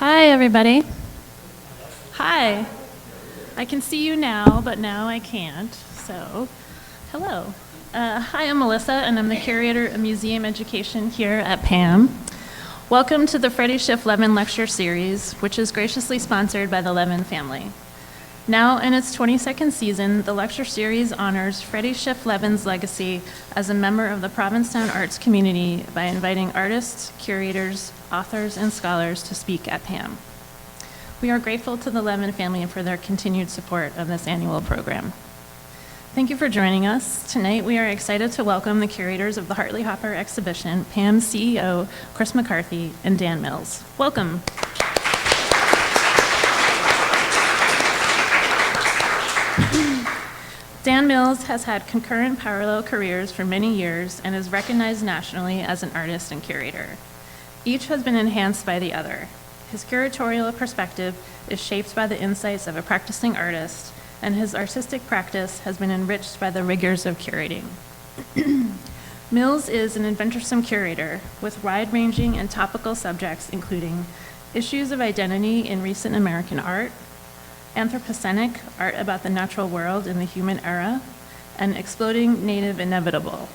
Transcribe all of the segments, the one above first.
Hi, everybody. Hi. I can see you now, but now I can't, so hello. Hi, I'm Melissa, and I'm the Curator of Museum Education here at PAAN. Welcome to the Fredi, Schiff, Levin Lecture Series, which is graciously sponsored by the Levin family. Now in its 22nd season, the lecture series honors Fredi, Schiff, Levin's legacy as a member of the Provincetown arts community by inviting artists, curators, authors, and scholars to speak at PAAN. We are grateful to the Levin family for their continued support of this annual program. Thank you for joining us. Tonight we are excited to welcome the curators of the Hartley Hopper exhibition, PAAN CEO Chris McCarthy and Dan Mills. Welcome. Dan Mills has had concurrent parallel careers for many years and is recognized nationally as an artist and curator. Each has been enhanced by the other. His curatorial perspective is shaped by the insights of a practicing artist, and his artistic practice has been enriched by the rigors of curating. Mills is an adventuresome curator with wide-ranging and topical subjects including issues of identity in recent American art, Anthropocenic, art about the natural world in the human era, and Exploding Native Inevitable,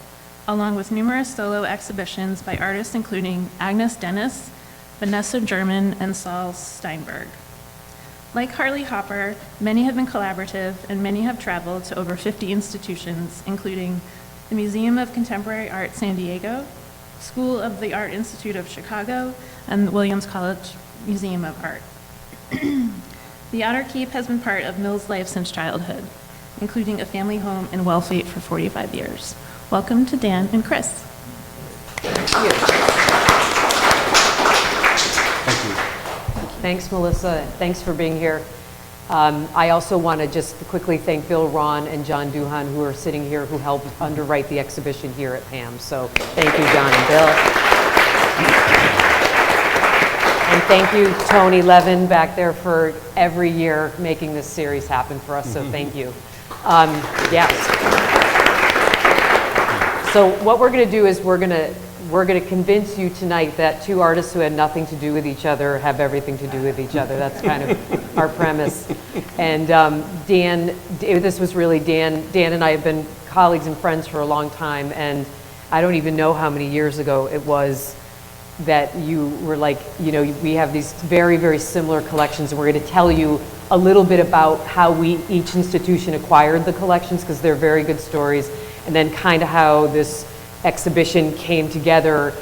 along with numerous solo exhibitions by artists including Agnes Dennis, Vanessa German, and Saul Steinberg. Like Hartley Hopper, many have been collaborative and many have traveled to over 50 institutions, including the Museum of Contemporary Art San Diego, School of the Art Institute of Chicago, and the Williams College Museum of Art. The Outer Cape has been part of Mills' life since childhood, including a family home in Wellfleet for 45 years. Welcome to Dan and Chris. Thank you. Thanks, Melissa. Thanks for being here. I also want to just quickly thank Bill Ron and John Duhan, who are sitting here, who helped underwrite the exhibition here at PAAN. So thank you, John and Bill. And thank you, Tony Levin, back there for every year making this series happen for us, so thank you. Yes. So what we're going to do is we're going to convince you tonight that two artists who had nothing to do with each other have everything to do with each other. That's kind of our premise. And Dan, this was really Dan and I have been colleagues and friends for a long time, and I don't even know how many years ago it was that you were like, you know, we have these very, very similar collections, and we're going to tell you a little bit about how each institution acquired the collections, because they're very good stories, and then kind of how this exhibition came together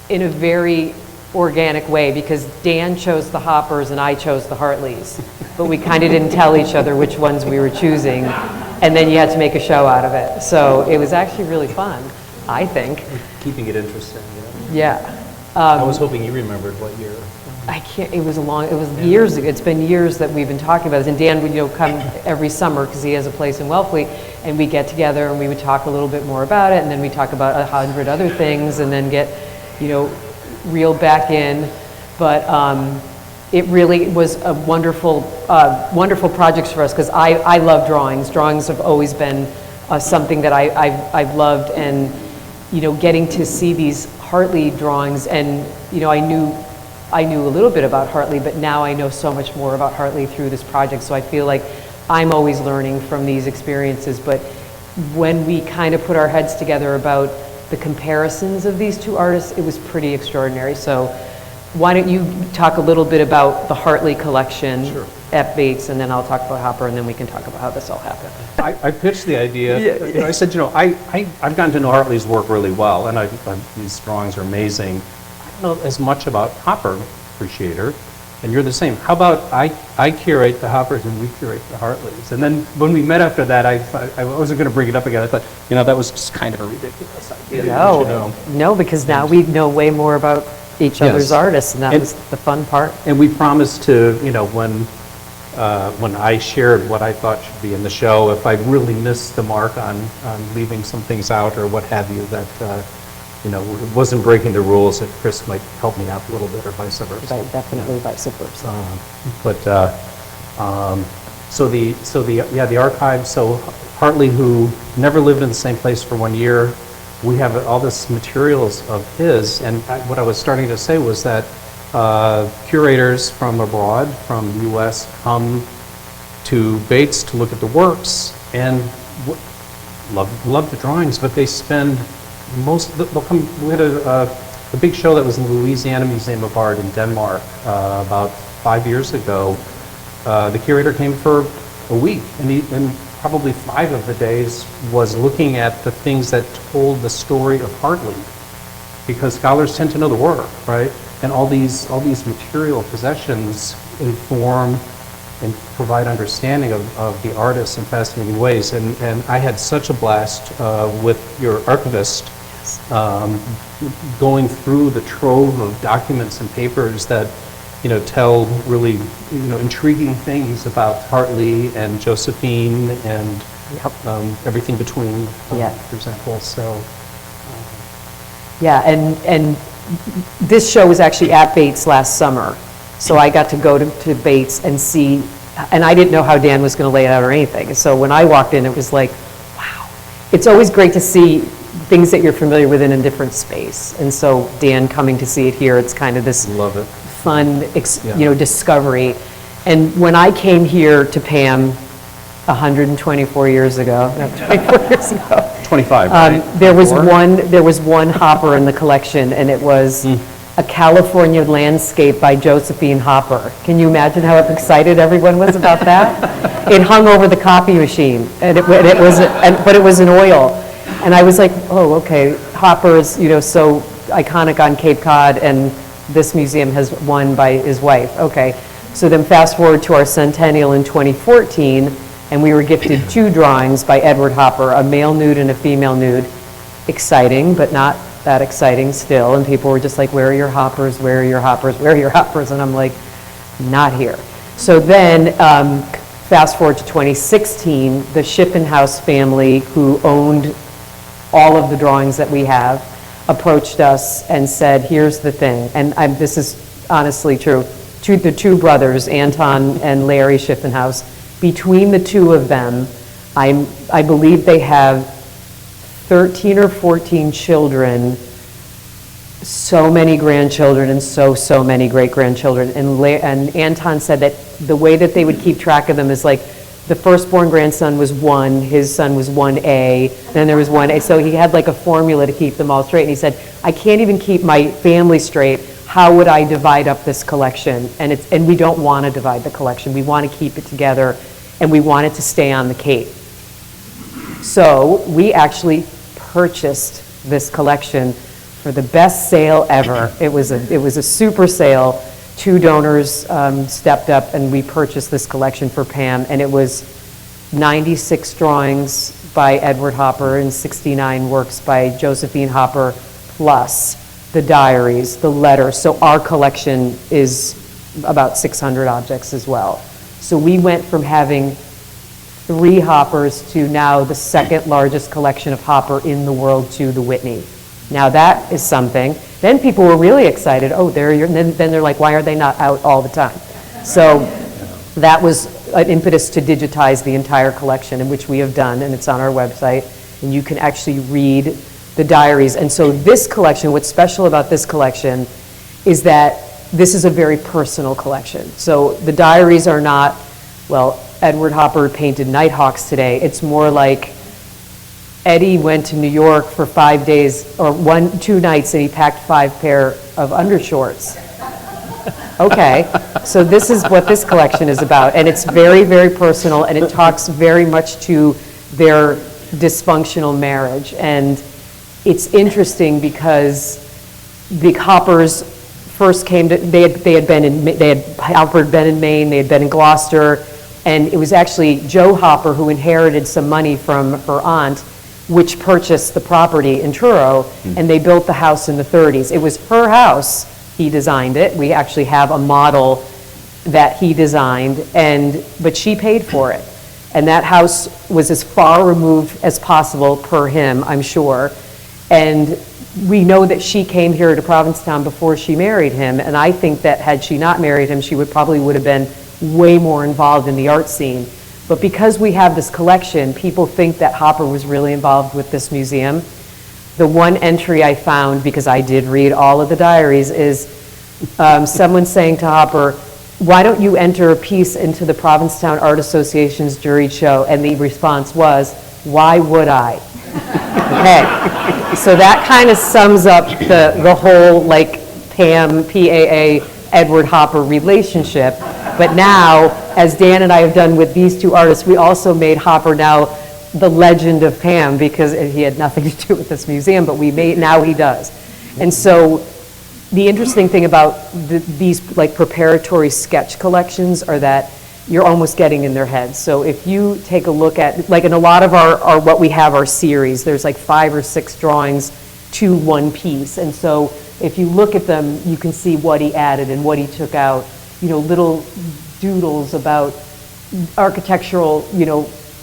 in a very organic way, because Dan chose the Hoppers and I chose the Hartleys, but we kind of didn't tell each other which ones we were choosing, and then you had to make a show out of it. So it was actually really fun, I think. Keeping it interesting, Yeah. I was hoping you remembered what year. I can't, it was years ago. It's been years that we've been talking about this. And Dan would, come every summer because he has a place in Wellfleet, and we get together and we would talk a little bit more about it, and then we talk about 100 other things, and then get, reeled back in. But it really was a wonderful, wonderful projects for us, because I love drawings. Drawings have always been something that I've loved, and getting to see these Hartley drawings, and I knew a little bit about Hartley, but now I know so much more about Hartley through this project, so I feel like I'm always learning from these experiences. But when we kind of put our heads together about the comparisons of these two artists, it was pretty extraordinary. So why don't you talk a little bit about the Hartley collection. Sure. At Bates, and then I'll talk about Hopper, and then we can talk about how this all happened. I pitched the idea. I said, I've gotten to know Hartley's work really well, and these drawings are amazing. I don't know as much about Hopper, appreciator, and you're the same. How about I curate the Hoppers and we curate the Hartleys? And then when we met after that, I wasn't going to bring it up again. I thought, that was just kind of a ridiculous idea. No, because now we know way more about each other's artists, and that was the fun part. And we promised to, when I shared what I thought should be in the show, if I really missed the mark on leaving some things out or what have you, that it wasn't breaking the rules, that Chris might help me out a little bit, or vice versa. Right, definitely vice versa. The archive. So Hartley, who never lived in the same place for 1 year, we have all this materials of his, and what I was starting to say was that curators from abroad, from the US, come to Bates to look at the works and love the drawings, but they spend they'll come, we had a big show that was in the Louisiana Museum of Art in Denmark about 5 years ago. The curator came for a week, and probably 5 of the days was looking at the things that told the story of Hartley, because scholars tend to know the work, right? And all these material possessions inform and provide understanding of the artists in fascinating ways. And I had such a blast with your archivist going through the trove of documents and papers that tell really intriguing things about Hartley and Josephine and everything between, for example. So yeah, and this show was actually at Bates last summer, so I got to go to Bates and see, and I didn't know how Dan was going to lay it out or anything. So when I walked in, it was like, wow. It's always great to see things that you're familiar with in a different space. And so Dan coming to see it here, it's kind of this love it. Fun, discovery. And when I came here to PAAN 124 years ago, no, 24 years ago, 25, right? there was one hopper in the collection, and it was a California landscape by Josephine Hopper. Can you imagine how excited everyone was about that? It hung over the copy machine, and but it was in oil. And I was like, oh, okay, Hopper is, so iconic on Cape Cod, and this museum has one by his wife. Okay, so then fast forward to our centennial in 2014, and we were gifted 2 drawings by Edward Hopper, a male nude and a female nude. Exciting, but not that exciting still. And people were just like, where are your hoppers? Where are your hoppers? Where are your hoppers? And I'm like, not here. So then fast forward to 2016, the Schiff family, who owned all of the drawings that we have, approached us and said, here's the thing, and this is honestly true, the 2 brothers, Anton and Larry Schiffenhaus, between the 2 of them, I believe they have 13 or 14 children, so many grandchildren, and so many great-grandchildren. And Anton said that the way that they would keep track of them is like, the firstborn grandson was 1, his son was 1A, then there was 1A. So he had like a formula to keep them all straight. And he said, I can't even keep my family straight. How would I divide up this collection? And we don't want to divide the collection. We want to keep it together, and we want it to stay on the Cape. So we actually purchased this collection for the best sale ever. It was a super sale. 2 donors stepped up, and we purchased this collection for PAAN, and it was 96 drawings by Edward Hopper and 69 works by Josephine Hopper, plus the diaries, the letters. So our collection is about 600 objects as well. So we went from having 3 Hoppers to now the 2nd largest collection of Hopper in the world, to the Whitney. Now that is something. Then people were really excited. Oh, and then they're like, why are they not out all the time? So that was an impetus to digitize the entire collection, in which we have done, and it's on our website, and you can actually read the diaries. And so this collection, what's special about this collection is that this is a very personal collection. So the diaries are not, well, Edward Hopper painted Nighthawks today. It's more like Eddie went to New York for 5 days, or 2 nights, and he packed 5 pair of undershorts. Okay, so this is what this collection is about, and it's very, very personal, and it talks very much to their dysfunctional marriage. And it's interesting because the Hoppers first came to, they had Hopper been in Maine, they had been in Gloucester, and it was actually Joe Hopper who inherited some money from her aunt, which purchased the property in Truro, and they built the house in the 30s. It was her house, he designed it. We actually have a model that he designed, but she paid for it. And that house was as far removed as possible, per him, I'm sure. And we know that she came here to Provincetown before she married him, and I think that had she not married him, she would have been way more involved in the art scene. But because we have this collection, people think that Hopper was really involved with this museum. The one entry I found, because I did read all of the diaries, is someone saying to Hopper, why don't you enter a piece into the Provincetown Art Association's juried show? And the response was, why would I? Okay, so that kind of sums up the whole like PAM, PAA, Edward Hopper relationship. But now, as Dan and I have done with these two artists, we also made Hopper now the legend of PAM, because he had nothing to do with this museum, but now he does. And so the interesting thing about these like preparatory sketch collections are that you're almost getting in their heads. So if you take a look at, like in a lot of our what we have our series, there's like 5 or 6 drawings to one piece. And so if you look at them, you can see what he added and what he took out, little doodles about architectural,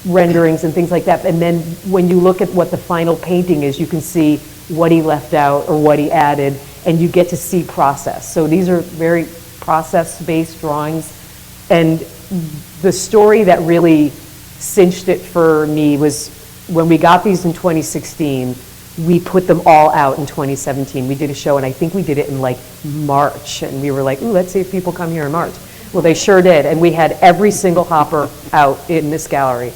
renderings and things like that. And then when you look at what the final painting is, you can see what he left out or what he added, and you get to see process. So these are very process-based drawings. And the story that really cinched it for me was when we got these in 2016, we put them all out in 2017. We did a show, and I think we did it in like March, and we were like, ooh, let's see if people come here in March. Well, they sure did, and we had every single Hopper out in this gallery.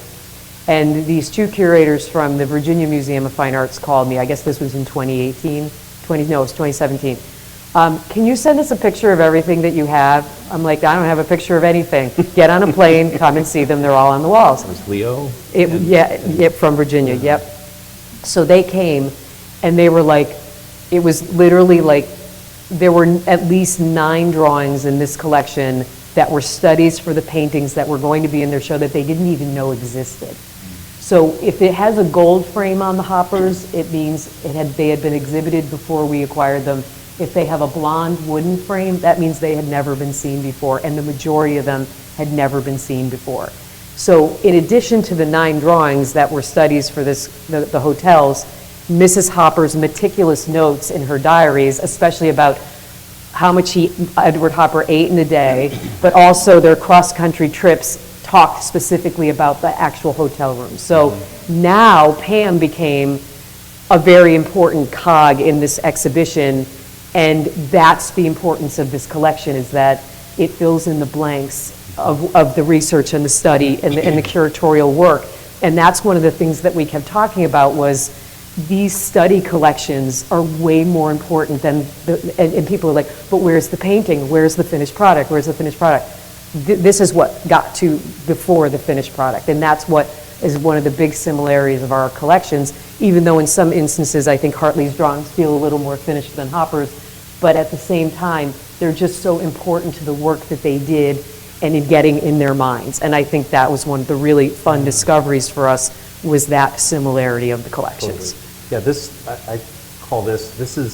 And these 2 curators from the Virginia Museum of Fine Arts called me, I guess this was in 2018, it was 2017. Can you send us a picture of everything that you have? I'm like, I don't have a picture of anything. Get on a plane, come and see them, they're all on the walls. It was Leo? From Virginia, yep. So they came, and they were like, it was literally like, there were at least 9 drawings in this collection that were studies for the paintings that were going to be in their show that they didn't even know existed. So if it has a gold frame on the Hoppers, it means they had been exhibited before we acquired them. If they have a blonde wooden frame, that means they had never been seen before, and the majority of them had never been seen before. So in addition to the 9 drawings that were studies for the hotels, Mrs. Hopper's meticulous notes in her diaries, especially about how much Edward Hopper ate in a day, but also their cross-country trips talked specifically about the actual hotel room. So now Pam became a very important cog in this exhibition, and that's the importance of this collection, is that it fills in the blanks of the research and the study and the curatorial work. And that's one of the things that we kept talking about, was these study collections are way more important than, and people are like, but where's the painting? Where's the finished product? Where's the finished product? This is what got to before the finished product. And that's what is one of the big similarities of our collections, even though in some instances I think Hartley's drawings feel a little more finished than Hopper's, but at the same time, they're just so important to the work that they did and in getting in their minds. And I think that was one of the really fun discoveries for us, was that similarity of the collections. Yeah, I call this is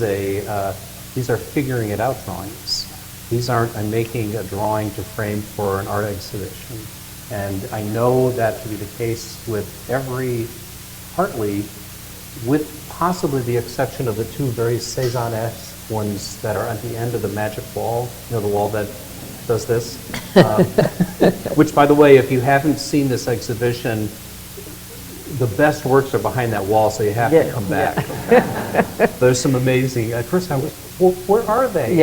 these are figuring it out drawings. These aren't, I'm making a drawing to frame for an art exhibition. And I know that to be the case with every Hartley, with possibly the exception of the 2 very Cezanne-esque ones that are at the end of the magic wall, the wall that does this. Which, by the way, if you haven't seen this exhibition, the best works are behind that wall, so you have to come back. There's some amazing, at first I was, well, where are they?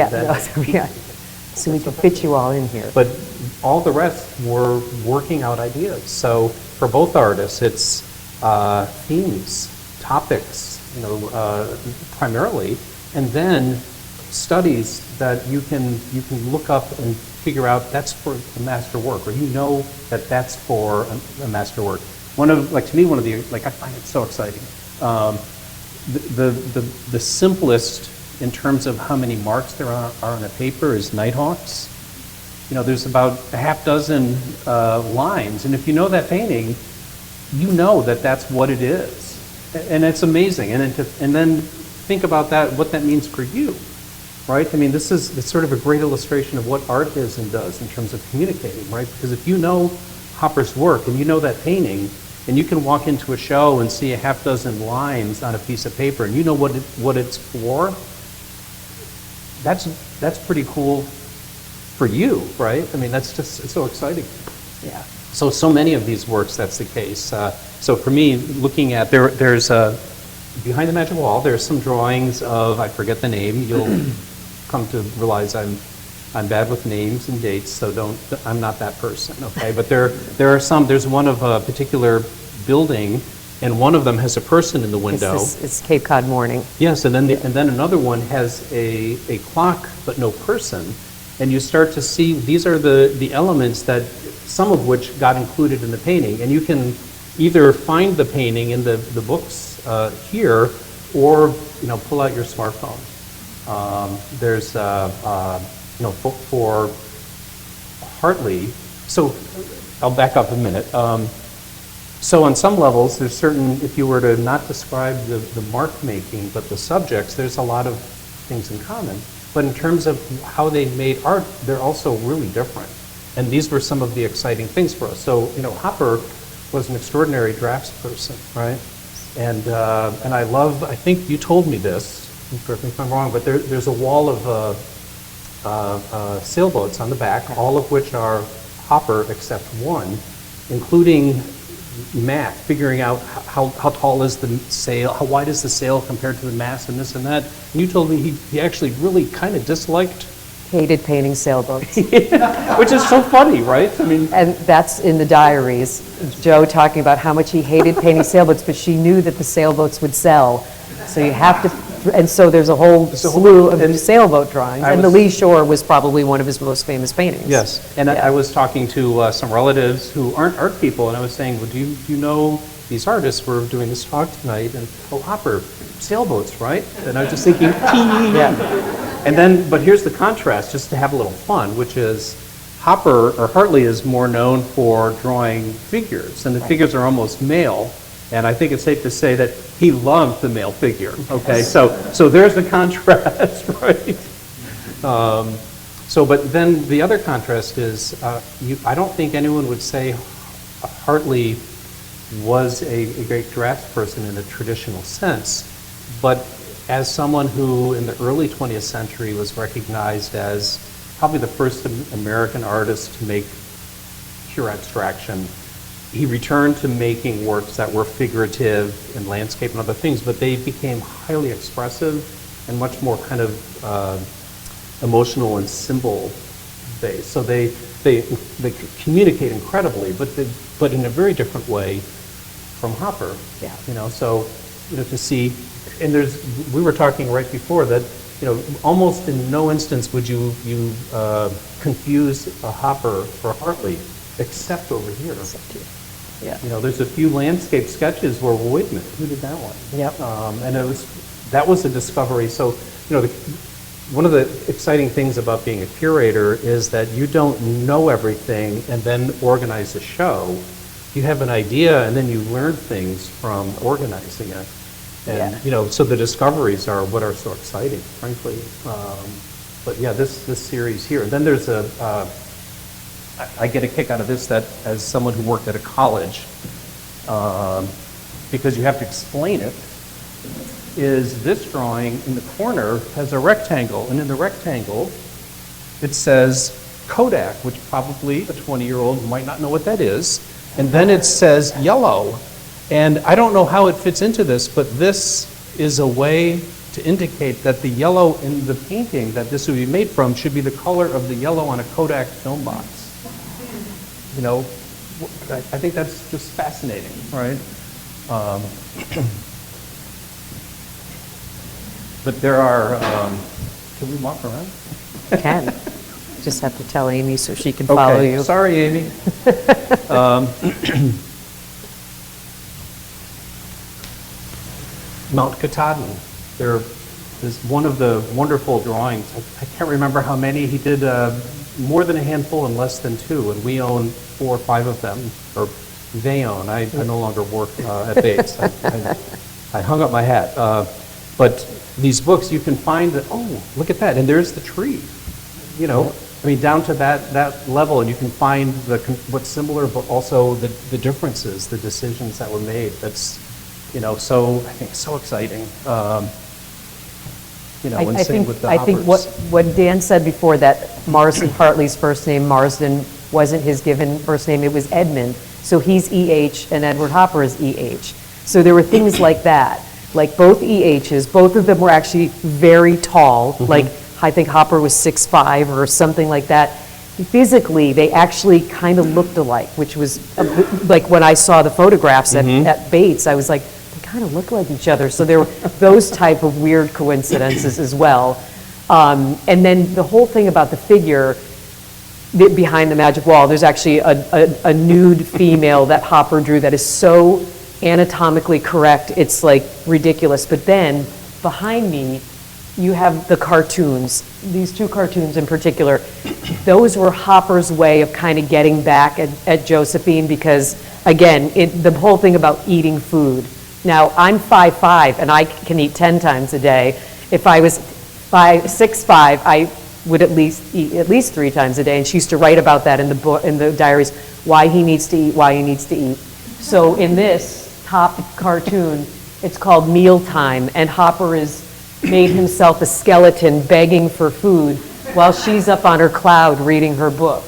So we can fit you all in here. But all the rest were working out ideas. So for both artists, it's themes, topics, primarily, and then studies that you can look up and figure out that's for a master work, or that that's for a master work. To me, one of the, I find it so exciting. The simplest in terms of how many marks there are on a paper is Nighthawks. There's about a half dozen lines, and if you know that painting, you know that that's what it is, and it's amazing. And then think about that, what that means for you, right? I mean, it's sort of a great illustration of what art is and does in terms of communicating, right? Because if you know Hopper's work and you know that painting, and you can walk into a show and see a half dozen lines on a piece of paper, and you know what it's for, that's pretty cool for you, right? I mean, that's just, it's so exciting. Yeah. So many of these works, that's the case. So for me, looking at, there's behind the magic wall, there's some drawings of, I forget the name, you'll come to realize I'm bad with names and dates, so I'm not that person, okay? But there are some, there's one of a particular building, and one of them has a person in the window. It's Cape Cod morning. Yes, and then another one has a clock, but no person. And you start to see, these are the elements that, some of which got included in the painting. And you can either find the painting in the books here, or, pull out your smartphone. There's, for Hartley, so I'll back up a minute. So on some levels, there's certain, if you were to not describe the mark making, but the subjects, there's a lot of things in common. But in terms of how they made art, they're also really different. And these were some of the exciting things for us. So, Hopper was an extraordinary draftsperson, right? And I think you told me this, correct me if I'm wrong, but there's a wall of sailboats on the back, all of which are Hopper except one, including math, figuring out how tall is the sail, how wide is the sail compared to the mast, and this and that. And you told me he actually really kind of disliked. Hated painting sailboats. Yeah, which is so funny, right? I mean, and that's in the diaries. Joe talking about how much he hated painting sailboats, but she knew that the sailboats would sell. So you have to, and so there's a whole slew of sailboat drawings. And the Lee Shore was probably one of his most famous paintings. Yes, and I was talking to some relatives who aren't art people, and I was saying, well, do you know these artists? We're doing this talk tonight, and Hopper, sailboats, right? And I was just thinking, yeah. And then, but here's the contrast, just to have a little fun, which is Hopper, or Hartley, is more known for drawing figures, and the figures are almost male. And I think it's safe to say that he loved the male figure. Okay, so there's the contrast, right? But then the other contrast is, I don't think anyone would say Hartley was a great draftsperson in a traditional sense, but as someone who in the early 20th century was recognized as probably the first American artist to make pure abstraction. He returned to making works that were figurative and landscape and other things, but they became highly expressive and much more kind of emotional and symbol based. So they communicate incredibly, but in a very different way from Hopper. Yeah. To see, and we were talking right before that, almost in no instance would you confuse a Hopper for Hartley, except over here. Yeah. There's a few landscape sketches where, well, wait a minute, who did that one? Yep. And that was a discovery. So, one of the exciting things about being a curator is that you don't know everything and then organize a show. You have an idea and then you learn things from organizing it. And, so the discoveries are what are so exciting, frankly. But yeah, this series here. And then there's I get a kick out of this, that as someone who worked at a college, because you have to explain it, is this drawing in the corner has a rectangle, and in the rectangle it says Kodak, which probably a 20-year-old might not know what that is, and then it says yellow. And I don't know how it fits into this, but this is a way to indicate that the yellow in the painting that this would be made from should be the color of the yellow on a Kodak film box. I think that's just fascinating, right? But there are, can we walk around? Can. Just have to tell Amy so she can follow you. Sorry, Amy. Mount Katahdin. There is one of the wonderful drawings. I can't remember how many. He did more than a handful and less than two, and we own 4 or 5 of them, or they own. I no longer work at Bates. I hung up my hat. But these books, you can find that, oh, look at that, and there's the tree. Down to that level, and you can find what's similar, but also the differences, the decisions that were made. That's, so I think so exciting. I think what Dan said before, that Marsden Hartley's first name, Marsden, wasn't his given first name, it was Edmund. So he's E.H. and Edward Hopper is E.H. So there were things like that. Like both EHs, both of them were actually very tall. Mm-hmm. Like I think Hopper was 6'5" or something like that. Physically, they actually kind of looked alike, which was, like when I saw the photographs at Bates, I was like, they kind of look like each other. So there were those type of weird coincidences as well. And then the whole thing about the figure behind the magic wall, there's actually a nude female that Hopper drew that is so anatomically correct, it's like ridiculous. But then behind me, you have the cartoons, these two cartoons in particular. Those were Hopper's way of kind of getting back at Josephine, because again, the whole thing about eating food. Now, I'm 5'5", and I can eat 10 times a day. If I was 6'5", I would at least eat at least 3 times a day, and she used to write about that in the book, in the diaries, why he needs to eat, why he needs to eat. So in this top cartoon, it's called Mealtime, and Hopper is made himself a skeleton begging for food while she's up on her cloud reading her book.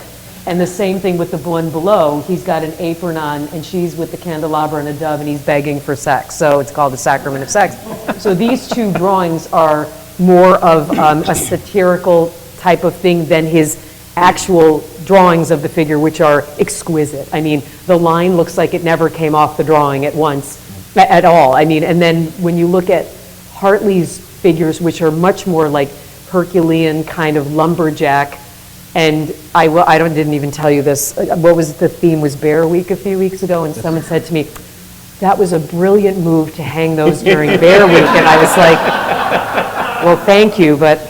And the same thing with the one below, he's got an apron on and she's with the candelabra and a dove and he's begging for sex. So it's called the Sacrament of Sex. So these two drawings are more of a satirical type of thing than his actual drawings of the figure, which are exquisite. I mean, the line looks like it never came off the drawing at all. I mean, and then when you look at Hartley's figures, which are much more like Herculean kind of lumberjack, and I didn't even tell you this. What was the theme? Was Bear Week a few weeks ago, and someone said to me, "That was a brilliant move to hang those during Bear Week," and I was like, "Well, thank you, but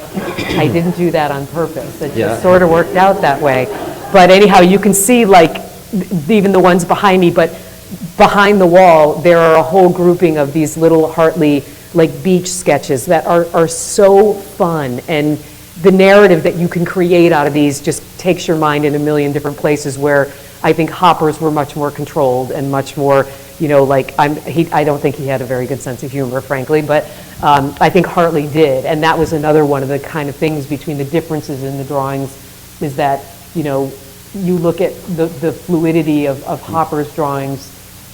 I didn't do that on purpose. It just sort of worked out that way." But anyhow, you can see like even the ones behind me, but behind the wall, there are a whole grouping of these little Hartley like beach sketches that are so fun, and the narrative that you can create out of these just takes your mind in a million different places, where I think Hopper's were much more controlled and much more, you know, like I don't think he had a very good sense of humor, frankly, but I think Hartley did, and that was another one of the kind of things between the differences in the drawings, is that, you know, you look at the fluidity of Hopper's drawings,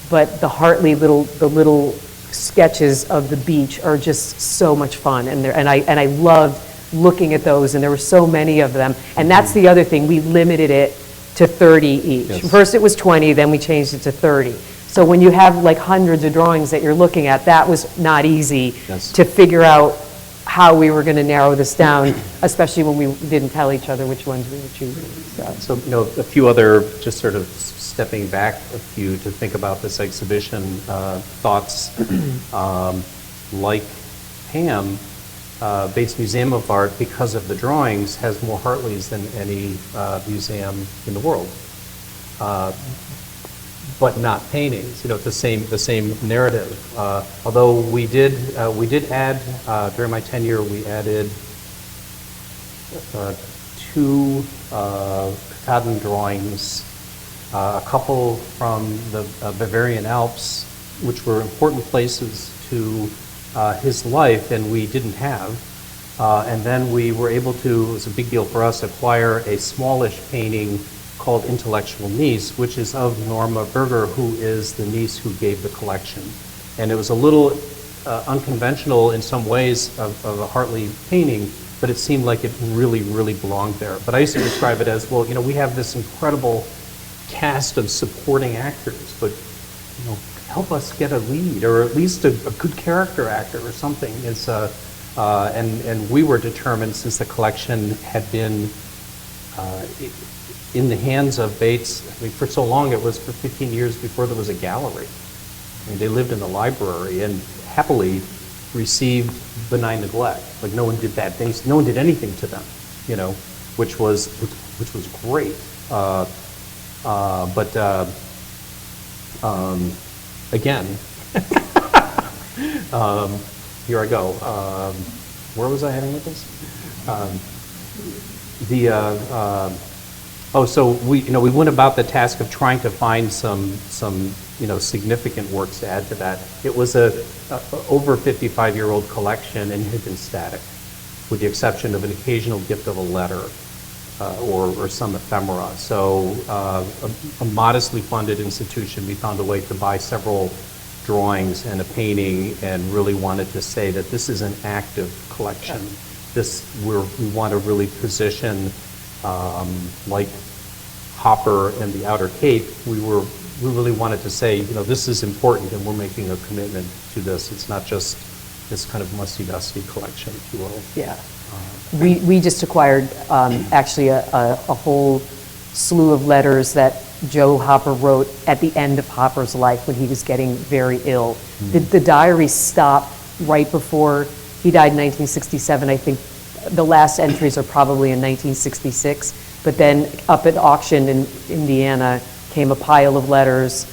but the Hartley little sketches of the beach are just so much fun, and I loved looking at those, and there were so many of them. And that's the other thing, we limited it to 30 each. Yes. First it was 20, then we changed it to 30. So when you have like hundreds of drawings that you're looking at, that was not easy to figure out how we were going to narrow this down, especially when we didn't tell each other which ones we were choosing. So, you know, a few other, just sort of stepping back a few to think about this exhibition, thoughts like Pam, Bates Museum of Art, because of the drawings, has more Hartleys than any museum in the world, but not paintings. You know, it's the same narrative. Although we did add during my tenure, we added 2 Katahdin drawings, a couple from the Bavarian Alps, which were important places to his life, and we didn't have. And then we were able to, it was a big deal for us, acquire a smallish painting called Intellectual Niece, which is of Norma Berger, who is the niece who gave the collection. And it was a little unconventional in some ways of a Hartley painting, but it seemed like it really, really belonged there. But I used to describe it as, well, you know, we have this incredible cast of supporting actors, but, you know, help us get a lead, or at least a good character actor or something. It's and we were determined, since the collection had been in the hands of Bates, I mean, for so long, it was for 15 years before there was a gallery. I mean, they lived in the library and happily received benign neglect. Like, no one did bad things, no one did anything to them, you know, which was great. Again, here I go. Where was I heading with this? So we went about the task of trying to find some significant works to add to that. It was a over 55-year-old collection, and it had been static, with the exception of an occasional gift of a letter. Or some ephemera. So a modestly funded institution, we found a way to buy several drawings and a painting, and really wanted to say that this is an active collection. we want to really position, like Hopper and the Outer Cape, we really wanted to say, this is important and we're making a commitment to this. It's not just this kind of musty-dusty collection, if you will. Yeah. We just acquired actually a whole slew of letters that Joe Hopper wrote at the end of Hopper's life when he was getting very ill. The diary stopped right before he died in 1967. I think the last entries are probably in 1966. But then up at auction in Indiana came a pile of letters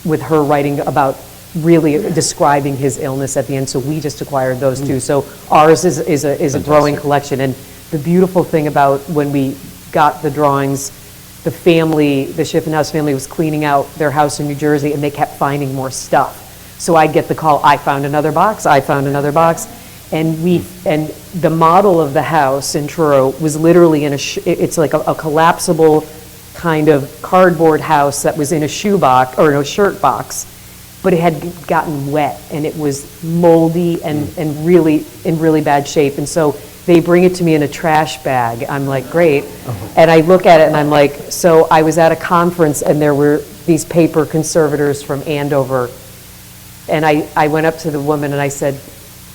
with her writing about really describing his illness at the end. So we just acquired those two. So ours is a growing collection. And the beautiful thing about when we got the drawings, the family, the Schiff family was cleaning out their house in New Jersey, and they kept finding more stuff. So I get the call, I found another box, I found another box. And the model of the house in Truro was literally in it's like a collapsible kind of cardboard house that was in a shoe box, or a shirt box, but it had gotten wet and it was moldy and really in really bad shape. And so they bring it to me in a trash bag. I'm like, great. And I look at it and I'm like, so I was at a conference and there were these paper conservators from Andover. And I went up to the woman and I said,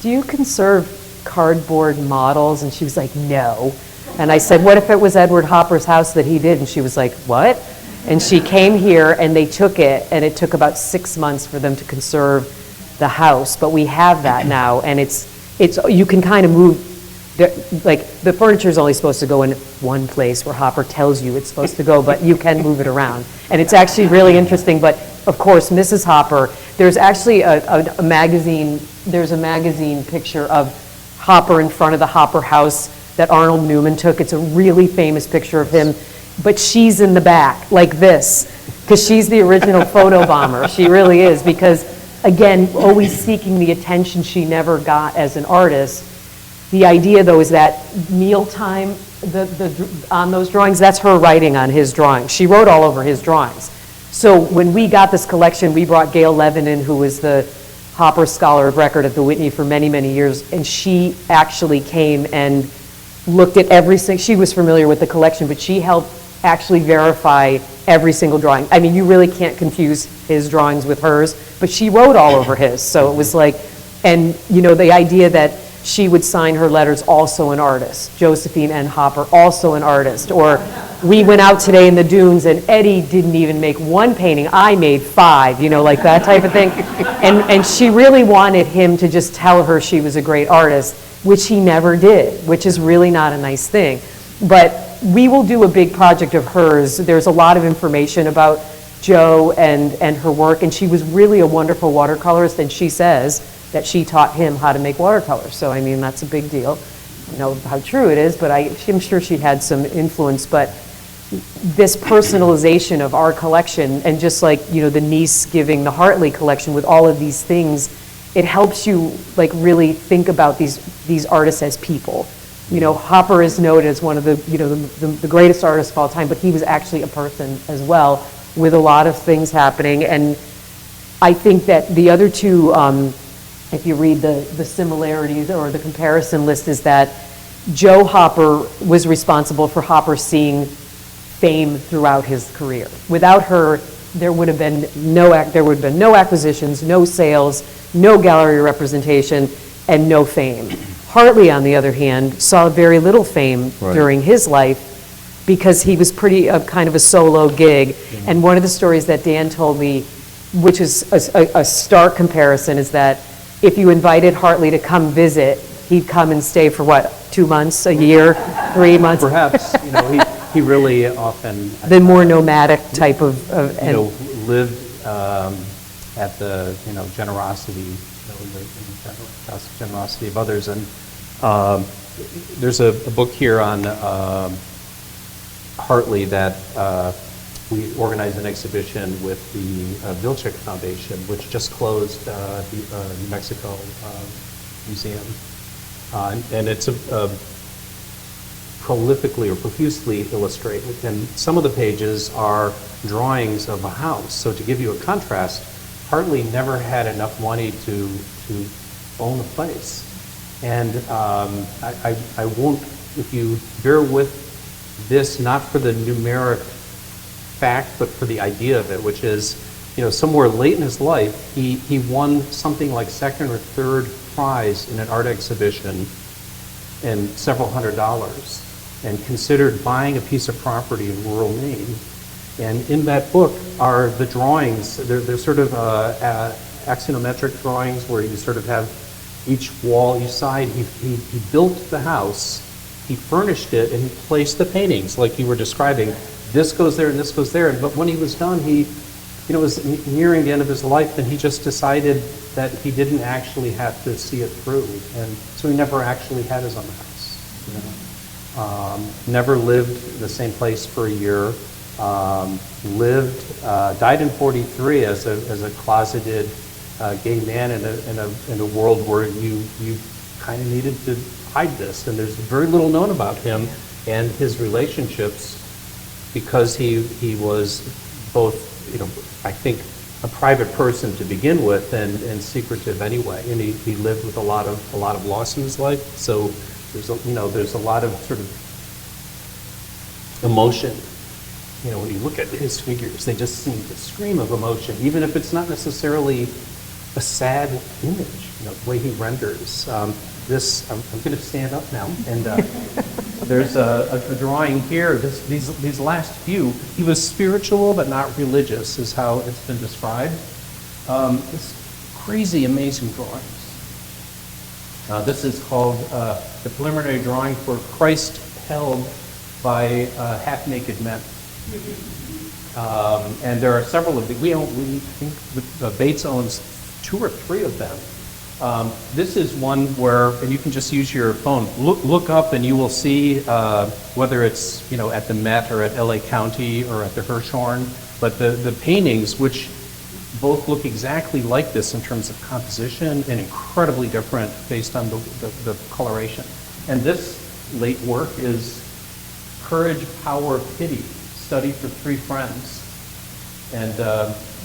do you conserve cardboard models? And she was like, no. And I said, what if it was Edward Hopper's house that he did? And she was like, what? And she came here and they took it, and it took about 6 months for them to conserve the house. But we have that now, and it's you can kind of move, like the furniture is only supposed to go in one place where Hopper tells you it's supposed to go, but you can move it around. And it's actually really interesting. But of course, Mrs. Hopper, there's actually a magazine, there's a magazine picture of Hopper in front of the Hopper house that Arnold Newman took. It's a really famous picture of him, but she's in the back like this, because she's the original photo bomber. She really is, because again, always seeking the attention she never got as an artist. The idea though is that mealtime, on those drawings, that's her writing on his drawings. She wrote all over his drawings. So when we got this collection, we brought Gail Levin in, who was the Hopper Scholar of Record at the Whitney for many, many years, and she actually came and looked at every single, she was familiar with the collection, but she helped actually verify every single drawing. I mean, you really can't confuse his drawings with hers, but she wrote all over his. So it was like, and the idea that she would sign her letters, also an artist. Josephine N. Hopper, also an artist. Or we went out today in the dunes and Eddie didn't even make one painting, I made 5, like that type of thing. And she really wanted him to just tell her she was a great artist, which he never did, which is really not a nice thing. But we will do a big project of hers. There's a lot of information about Jo and her work, and she was really a wonderful watercolorist, and she says that she taught him how to make watercolors. So I mean, that's a big deal. I don't know how true it is, but I'm sure she had some influence. But this personalization of our collection, and just like the niece giving the Hartley collection with all of these things, it helps you like really think about these artists as people. Hopper is noted as one of the greatest artists of all time, but he was actually a person as well, with a lot of things happening. And I think that the other two, if you read the similarities or the comparison list, is that Jo Hopper was responsible for Hopper seeing fame throughout his career. Without her, there would have been no acquisitions, no sales, no gallery representation, and no fame. Hartley, on the other hand, saw very little fame during his life because he was pretty kind of a solo gig. And one of the stories that Dan told me, which is a stark comparison, is that if you invited Hartley to come visit, he'd come and stay for what, 2 months, a year, 3 months? Perhaps, he really often... The more nomadic type of... lived at the, generosity, the generosity of others. And there's a book here on Hartley that we organized an exhibition with the Vilcek Foundation, which just closed the New Mexico Museum. And it's prolifically or profusely illustrated. And some of the pages are drawings of a house. So to give you a contrast, Hartley never had enough money to own a place. And I won't, if you bear with this, not for the numeric fact, but for the idea of it, which is, somewhere late in his life, he won something like second or third prize in an art exhibition and several $100s, and considered buying a piece of property in rural Maine. And in that book are the drawings. They're sort of axonometric drawings where you sort of have each wall, each side. He built the house, he furnished it, and he placed the paintings like you were describing. This goes there and this goes there. But when he was done, he was nearing the end of his life, and he just decided that he didn't actually have to see it through. And so he never actually had his own house. Never lived in the same place for a year. Died in 43 as a closeted gay man in a world where you kind of needed to hide this. And there's very little known about him and his relationships, because he was both, I think, a private person to begin with and secretive anyway. And he lived with a lot of loss in his life. So there's a lot of sort of emotion. When you look at his figures, they just seem to scream of emotion, even if it's not necessarily a sad image, the way he renders. I'm going to stand up now, and there's a drawing here. These last few, he was spiritual but not religious, is how it's been described. This crazy, amazing drawings. This is called the preliminary drawing for Christ held by half-naked men. And there are several of these. We think Bates owns 2 or 3 of them. This is one where, and you can just use your phone, look up and you will see whether it's at the Met or at LA County or at the Hirshhorn, but the paintings, which both look exactly like this in terms of composition and incredibly different based on the coloration. And this late work is Courage, Power, Pity, Study for 3 Friends. And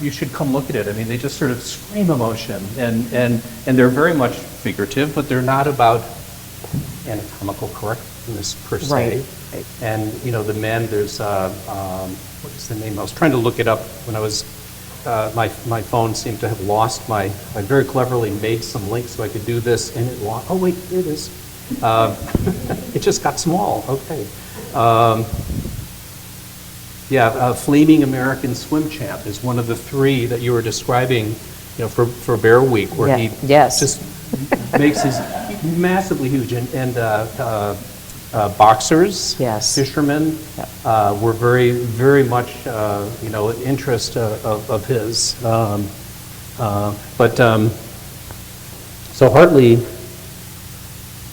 you should come look at it. I mean, they just sort of scream emotion, and they're very much figurative, but they're not about anatomical correctness per se. Right. And the men, there's what is the name? I was trying to look it up when I was. My phone seemed to have lost I very cleverly made some links so I could do this, and it lost. Oh wait, here it is. It just got small. Okay. Flaming American Swim Champ is one of the 3 that you were describing, for Bear Week, where he just makes his massively huge. And boxers, fishermen, were very, very much, an interest of his. So Hartley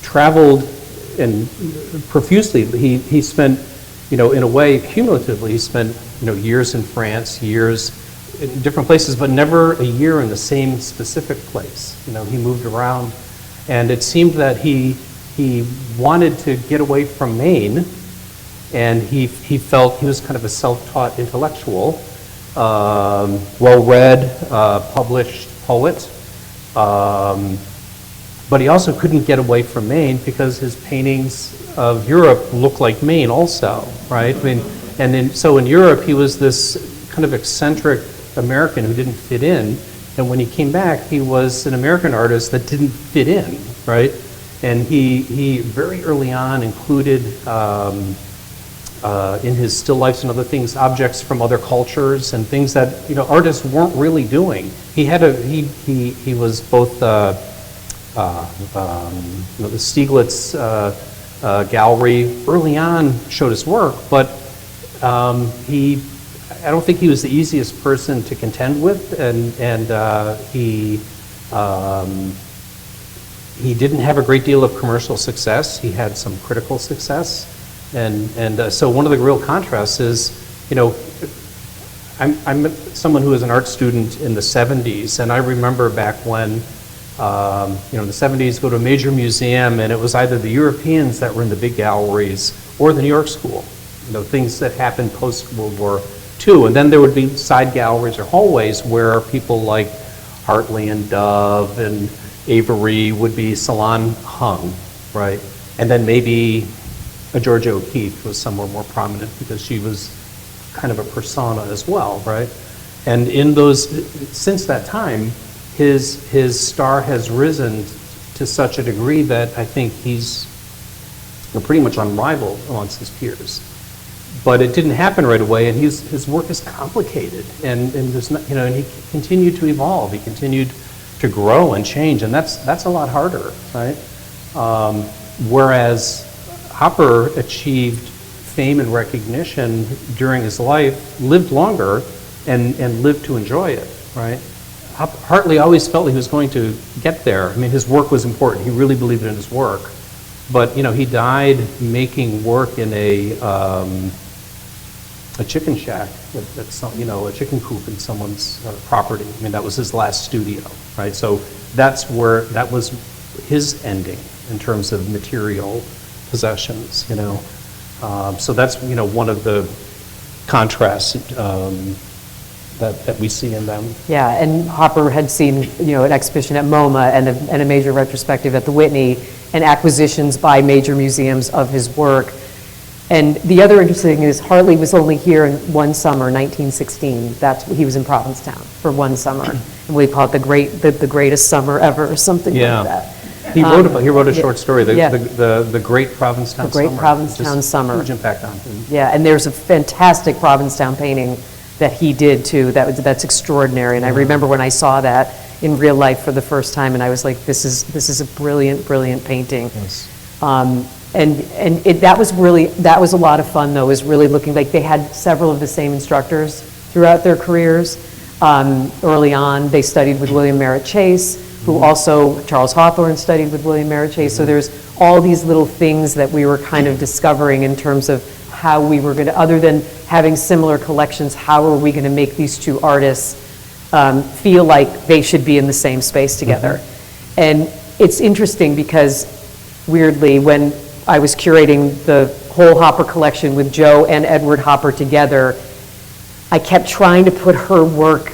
traveled and profusely. He spent, in a way, cumulatively, he spent, years in France, years in different places, but never a year in the same specific place. He moved around, and it seemed that he wanted to get away from Maine, and he felt he was kind of a self-taught intellectual, well-read, published poet, but he also couldn't get away from Maine because his paintings of Europe look like Maine also, right? I mean, so in Europe, he was this kind of eccentric American who didn't fit in, and when he came back, he was an American artist that didn't fit in, right? And he very early on included in his still lifes and other things, objects from other cultures and things that artists weren't really doing. He was both the Stieglitz gallery early on showed his work, but I don't think he was the easiest person to contend with, and he didn't have a great deal of commercial success. He had some critical success, and so one of the real contrasts is, I'm someone who was an art student in the 70s, and I remember back when, in the 70s, go to a major museum, and it was either the Europeans that were in the big galleries or the New York School, things that happened post-World War II. And then there would be side galleries or hallways where people like Hartley and Dove and Avery would be salon hung, right? And then maybe a Georgia O'Keeffe was somewhere more prominent because she was kind of a persona as well, right? And in those, since that time, his star has risen to such a degree that I think he's pretty much unrivaled amongst his peers. But it didn't happen right away, and his work is complicated, and there's not, and he continued to evolve. He continued to grow and change, and that's a lot harder, right? Whereas Hopper achieved fame and recognition during his life, lived longer, and lived to enjoy it, right? Hartley always felt he was going to get there. I mean, his work was important. He really believed in his work. But, he died making work in a chicken shack, a chicken coop in someone's property. I mean, that was his last studio, right? So that was his ending in terms of material possessions, So that's, one of the contrasts that we see in them. Yeah, and Hopper had seen, an exhibition at MoMA and a major retrospective at the Whitney, and acquisitions by major museums of his work. And the other interesting thing is Hartley was only here in one summer, 1916. He was in Provincetown for one summer, and we call it the greatest summer ever, or something like that. He wrote a short story, the Great Provincetown Summer. The Great Provincetown Summer. Huge impact on him. Yeah, and there's a fantastic Provincetown painting that he did too. That's extraordinary. And I remember when I saw that in real life for the first time, and I was like, this is a brilliant, brilliant painting. Yes. That was a lot of fun though, is really looking like they had several of the same instructors throughout their careers. Early on, they studied with William Merritt Chase, who also, Charles Hawthorne studied with William Merritt Chase. So there's all these little things that we were kind of discovering in terms of how we were going to, other than having similar collections, how are we going to make these two artists feel like they should be in the same space together? And it's interesting because, weirdly, when I was curating the whole Hopper collection with Joe and Edward Hopper together, I kept trying to put her work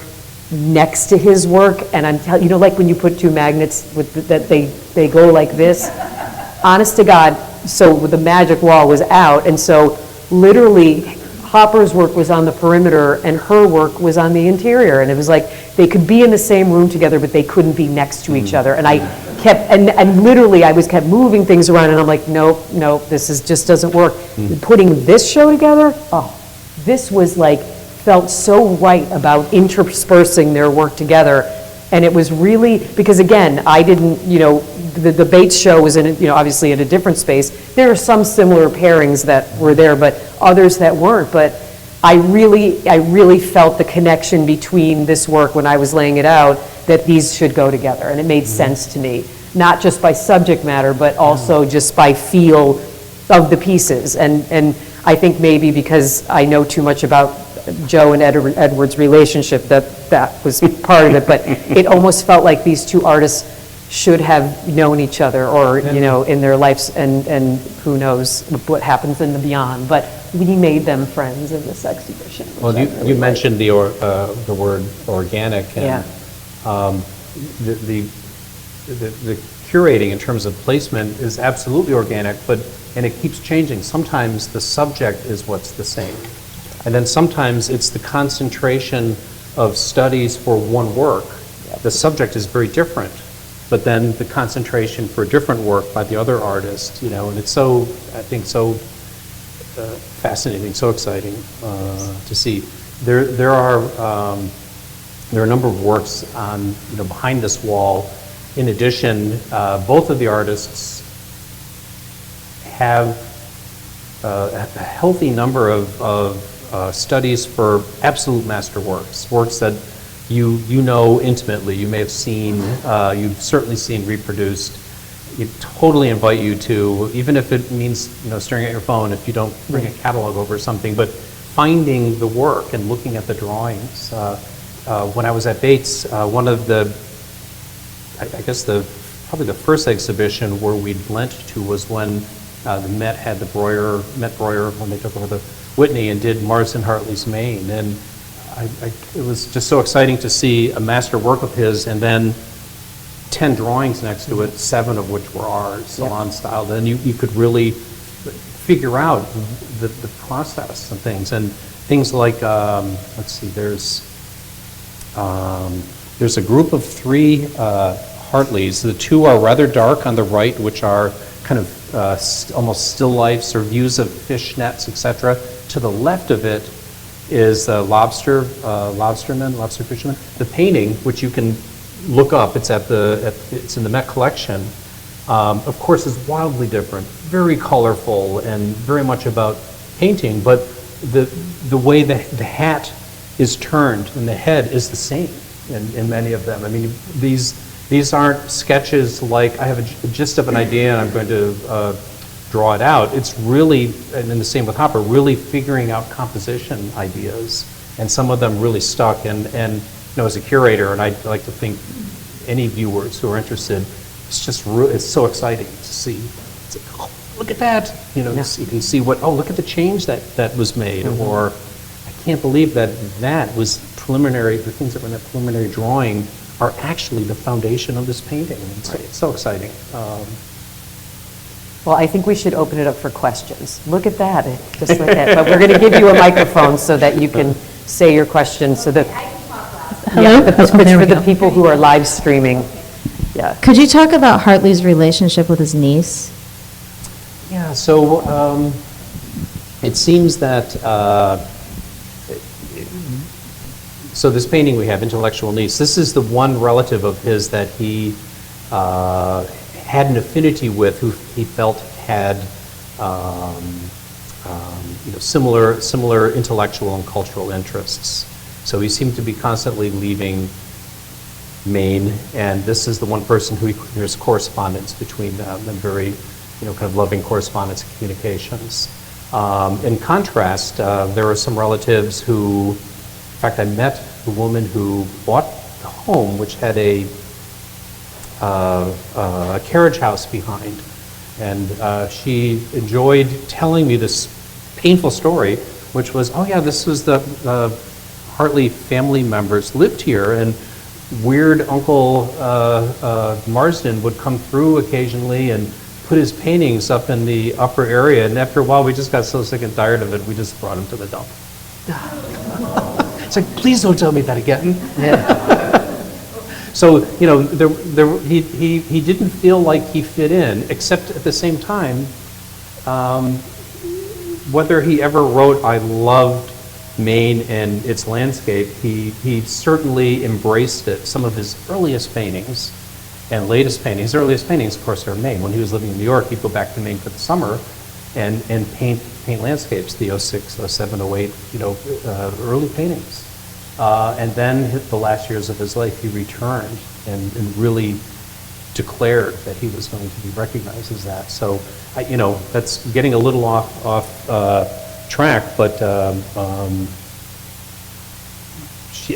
next to his work, and I'm telling like when you put two magnets that they go like this. Honest to God, so the magic wall was out, and so literally Hopper's work was on the perimeter and her work was on the interior, and it was like they could be in the same room together, but they couldn't be next to each other. And I kept, and literally I kept moving things around, and I'm like, nope, this just doesn't work. Putting this show together, this was felt so right about interspersing their work together. And it was really, because again, I didn't, the Bates show was in, obviously in a different space. There are some similar pairings that were there, but others that weren't. But I really felt the connection between this work when I was laying it out, that these should go together. And it made sense to me, not just by subject matter, but also just by feel of the pieces. And I think maybe because I know too much about Joe and Edward's relationship, that was part of it, but it almost felt like these two artists should have known each other, or in their lives, and who knows what happens in the beyond. But we made them friends in this exhibition. Well, you mentioned the word organic, and the curating in terms of placement is absolutely organic, and it keeps changing. Sometimes the subject is what's the same. And then sometimes it's the concentration of studies for one work. The subject is very different, but then the concentration for a different work by the other artist, and it's so, I think, so fascinating, so exciting to see. There are a number of works on, behind this wall. In addition, both of the artists have a healthy number of studies for absolute masterworks, works that you know intimately, you may have seen, you've certainly seen reproduced. We totally invite you to, even if it means staring at your phone, if you don't bring a catalog over or something, but finding the work and looking at the drawings. When I was at Bates, one of the, I guess probably the first exhibition where we lent to was when the Met had Met Breuer, when they took over the Whitney and did Marsden Hartley's Maine, and it was just so exciting to see a master work of his, and then 10 drawings next to it, 7 of which were ours, salon style. Then you could really figure out the process and things. And things like, let's see, there's a group of 3 Hartleys. The 2 are rather dark on the right, which are kind of almost still lifes or views of fish nets, etc. To the left of it is lobster fisherman. The painting, which you can look up, it's in the Met collection. Of course, is wildly different, very colorful, and very much about painting. But the way the hat is turned and the head is the same in many of them. I mean, these aren't sketches like I have a gist of an idea and I'm going to draw it out. It's really, and then the same with Hopper, really figuring out composition ideas, and some of them really stuck. And you know, as a curator, and I'd like to think any viewers who are interested, it's just it's so exciting to see. It's like, oh, look at that! You know, you can see look at the change that was made, or I can't believe that was preliminary. The things that were in that preliminary drawing are actually the foundation of this painting. It's so exciting. Well, I think we should open it up for questions. Look at that, just like that. But we're going to give you a microphone so that you can say your question. So that Hello? but this is for the people who are live streaming. Yeah. Could you talk about Hartley's relationship with his niece? Yeah. So it seems that. So this painting we have, Intellectual Niece, this is the one relative of his that he had an affinity with, who he felt had similar intellectual and cultural interests. So he seemed to be constantly leaving Maine, and this is the one person who there's correspondence between them, and very, kind of loving correspondence and communications. In contrast, there were some relatives who, in fact, I met a woman who bought the home, which had a carriage house behind, and she enjoyed telling me this painful story, which was, oh yeah, this was the Hartley family members lived here, and weird Uncle Marsden would come through occasionally and put his paintings up in the upper area, and after a while we just got so sick and tired of it, we just brought him to the dump. It's like, please don't tell me that again. Yeah. So, he didn't feel like he fit in, except at the same time, whether he ever wrote, I loved Maine and its landscape, he certainly embraced it. Some of his earliest paintings and latest paintings, his earliest paintings, of course, are Maine. When he was living in New York, he'd go back to Maine for the summer and paint landscapes, the 06, 07, 08, early paintings. And then the last years of his life, he returned and really declared that he was going to be recognized as that. So, that's getting a little off track, but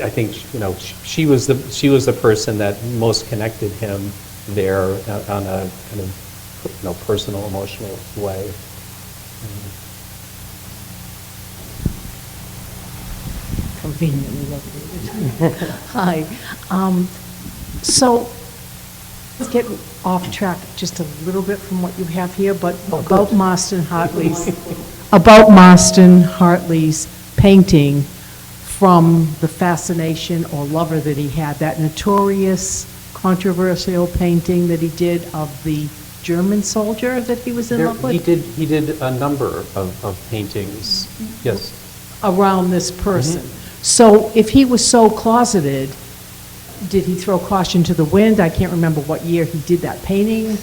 I think she was the person that most connected him there on a kind of personal, emotional way. Conveniently located. Hi. So let's get off track just a little bit from what you have here, but about Marsden Hartley's painting, from the fascination or lover that he had, that notorious controversial painting that he did of the German soldier that he was in love with? He did a number of paintings, yes. Around this person. Mm-hmm. So if he was so closeted, did he throw caution to the wind? I can't remember what year he did that painting.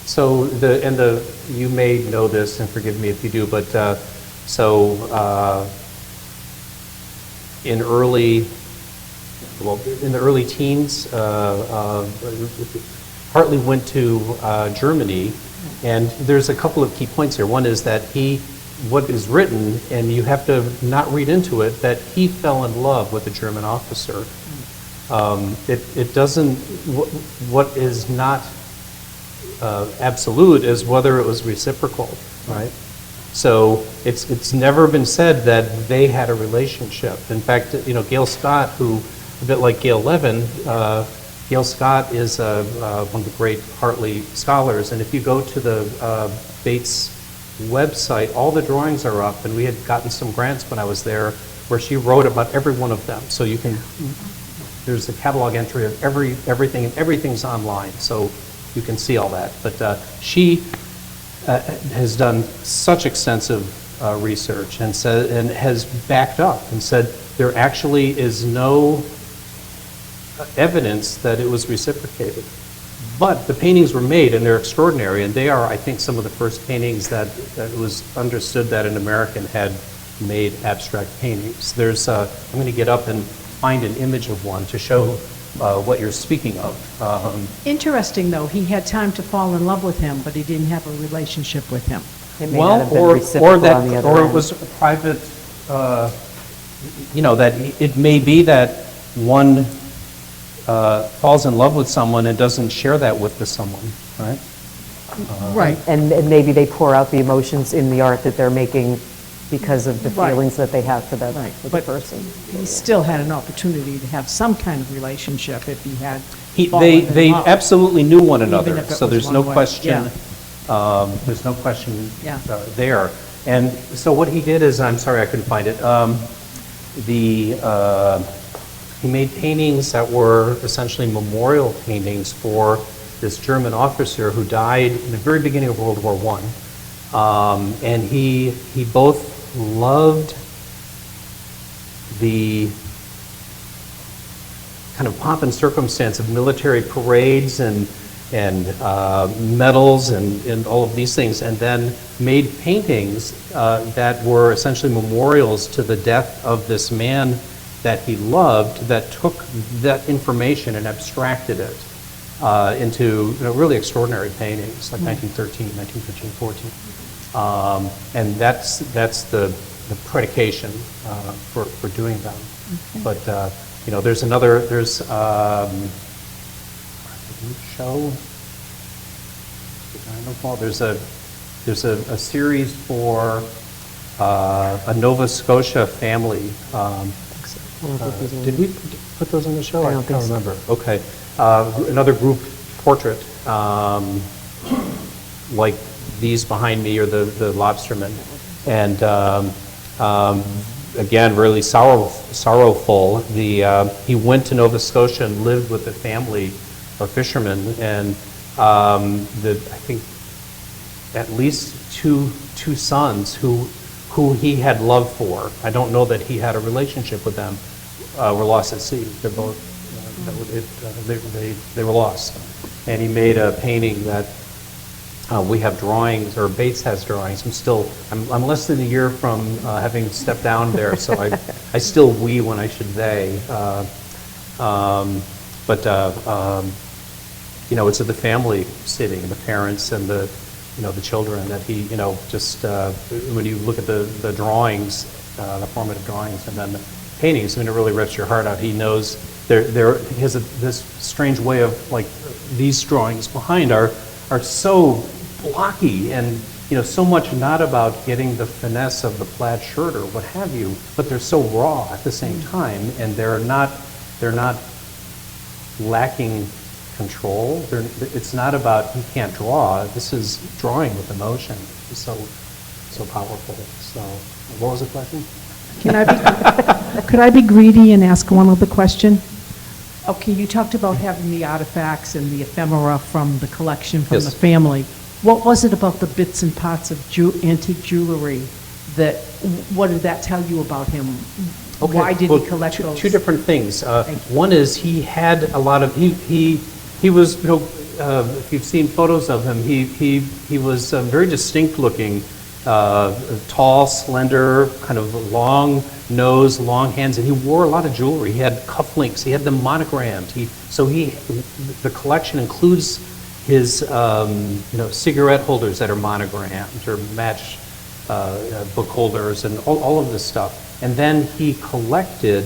So you may know this, and forgive me if you do, but in the early teens, Hartley went to Germany, and there's a couple of key points here. One is that what is written, and you have to not read into it, that he fell in love with a German officer. It doesn't, what is not absolute is whether it was reciprocal, right? So it's never been said that they had a relationship. In fact, Gail Scott, who, a bit like Gail Levin, Gail Scott is one of the great Hartley scholars, and if you go to the Bates website, all the drawings are up, and we had gotten some grants when I was there where she wrote about every one of them. So you can, there's a catalog entry of everything, and everything's online, so you can see all that. But she has done such extensive research and has backed up and said there actually is no evidence that it was reciprocated. But the paintings were made, and they're extraordinary, and they are, I think, some of the first paintings that it was understood that an American had made abstract paintings. There's, I'm going to get up and find an image of one to show what you're speaking of. Interesting, though, he had time to fall in love with him, but he didn't have a relationship with him. It may not have been reciprocal on the other or end. it was a private, you know, that it may be that one falls in love with someone and doesn't share that with the someone, right? Right. And maybe they pour out the emotions in the art that they're making because of the Right. feelings that they have for Right. for the But person. he still had an opportunity to have some kind of relationship if he had They fallen in love. absolutely knew one Even another, if it so was there's no one way. question. Yeah. There's no question Yeah. there. And so what he did is, I'm sorry I couldn't find it. He made paintings that were essentially memorial paintings for this German officer who died in the very beginning of World War I. And he both loved the kind of pomp and circumstance of military parades and medals and all of these things, and then made paintings that were essentially memorials to the death of this man that he loved, that took that information and abstracted it into, you know, really extraordinary paintings, like 1913, 1914. And that's the predication for doing them. Okay. But you know, there's show. There's a series for a Nova Scotia family. Did we put those in the show? I don't think so. Remember. Okay. Another group portrait, like these behind me, are the lobstermen, and again, really sorrowful. He went to Nova Scotia and lived with a family of fishermen, and I think at least two sons who he had love for. I don't know that he had a relationship with them. Were lost at sea. They're both they were lost, and he made a painting that we have drawings, or Bates has drawings. I'm less than a year from having stepped down there, so I still we when I should they. You know, it's the family sitting, the parents and the children that he, just when you look at the drawings, the formative drawings, and then the paintings, I mean, it really rips your heart out. He knows he has this strange way of, like, these drawings behind are so blocky and, so much not about getting the finesse of the plaid shirt or what have you, but they're so raw at the same time, and they're not lacking control. It's not about he can't draw. This is drawing with emotion. It's so powerful. So, what was the question? Could I be greedy and ask one other question? Okay, you talked about having the artifacts and the ephemera from the collection from Yes. the family. What was it about the bits and parts of antique jewelry what did that tell you about him? Okay. Why did he collect those? Two different things. Thank you. One is he had a lot of, he was, if you've seen photos of him, he was very distinct looking, tall, slender, kind of long nose, long hands, and he wore a lot of jewelry. He had cufflinks, he had them monogrammed. The collection includes his, cigarette holders that are monogrammed, or match book holders, and all of this stuff. And then he collected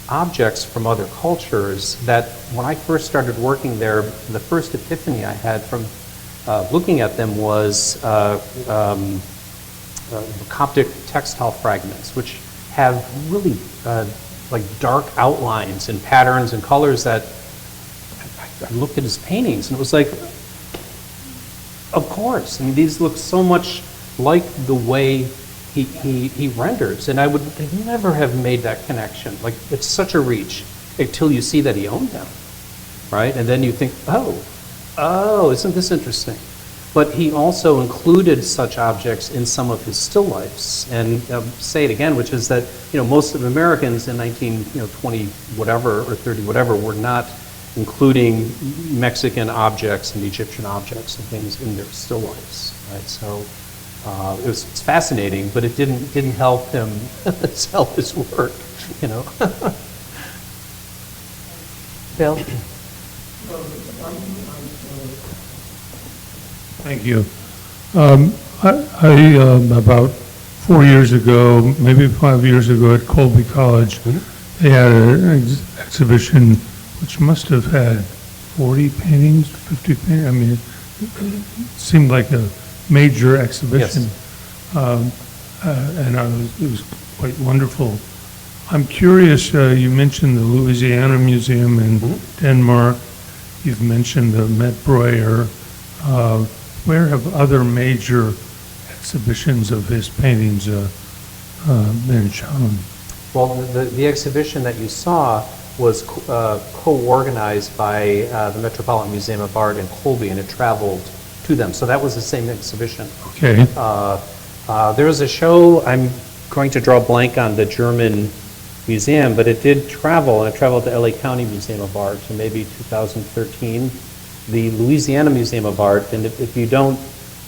objects from other cultures that, when I first started working there, the first epiphany I had from looking at them was Coptic textile fragments, which have really like dark outlines and patterns and colors that I looked at his paintings, and it was like, of course. I mean, these look so much like the way he renders, and I would never have made that connection. Like, it's such a reach until you see that he owned them, right? And then you think, oh, isn't this interesting? But he also included such objects in some of his still lifes. And say it again, which is that, most of Americans in 1920 whatever or 30 whatever were not including Mexican objects and Egyptian objects and things in their still lifes, right? So it's fascinating, but it didn't help him sell his work, Bill? Thank you. About 4 years ago, maybe 5 years ago at Colby College, they had an exhibition which must have had 40 paintings, 50 paintings. I mean, it seemed like a major exhibition. Yes. And it was quite wonderful. I'm curious, you mentioned the Louisiana Museum in Denmark. You've mentioned the Met Breuer. Where have other major exhibitions of his paintings been shown? Well, the exhibition that you saw was co-organized by the Metropolitan Museum of Art in Colby, and it traveled to them. So that was the same exhibition. Okay. There was a show, I'm going to draw a blank on the German museum, but it did travel, and it traveled to LA County Museum of Art in maybe 2013. The Louisiana Museum of Art, and if you don't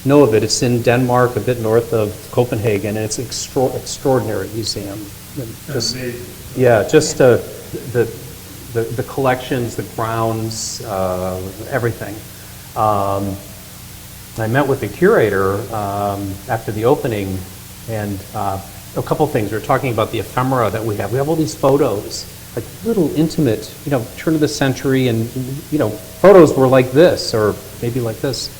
know of it, it's in Denmark, a bit north of Copenhagen, and it's an extraordinary museum. Just, yeah, just the collections, the grounds, everything. I met with the curator after the opening, and a couple things. We were talking about the ephemera that we have. We have all these photos, like little intimate, turn of the century, and photos were like this, or maybe like this.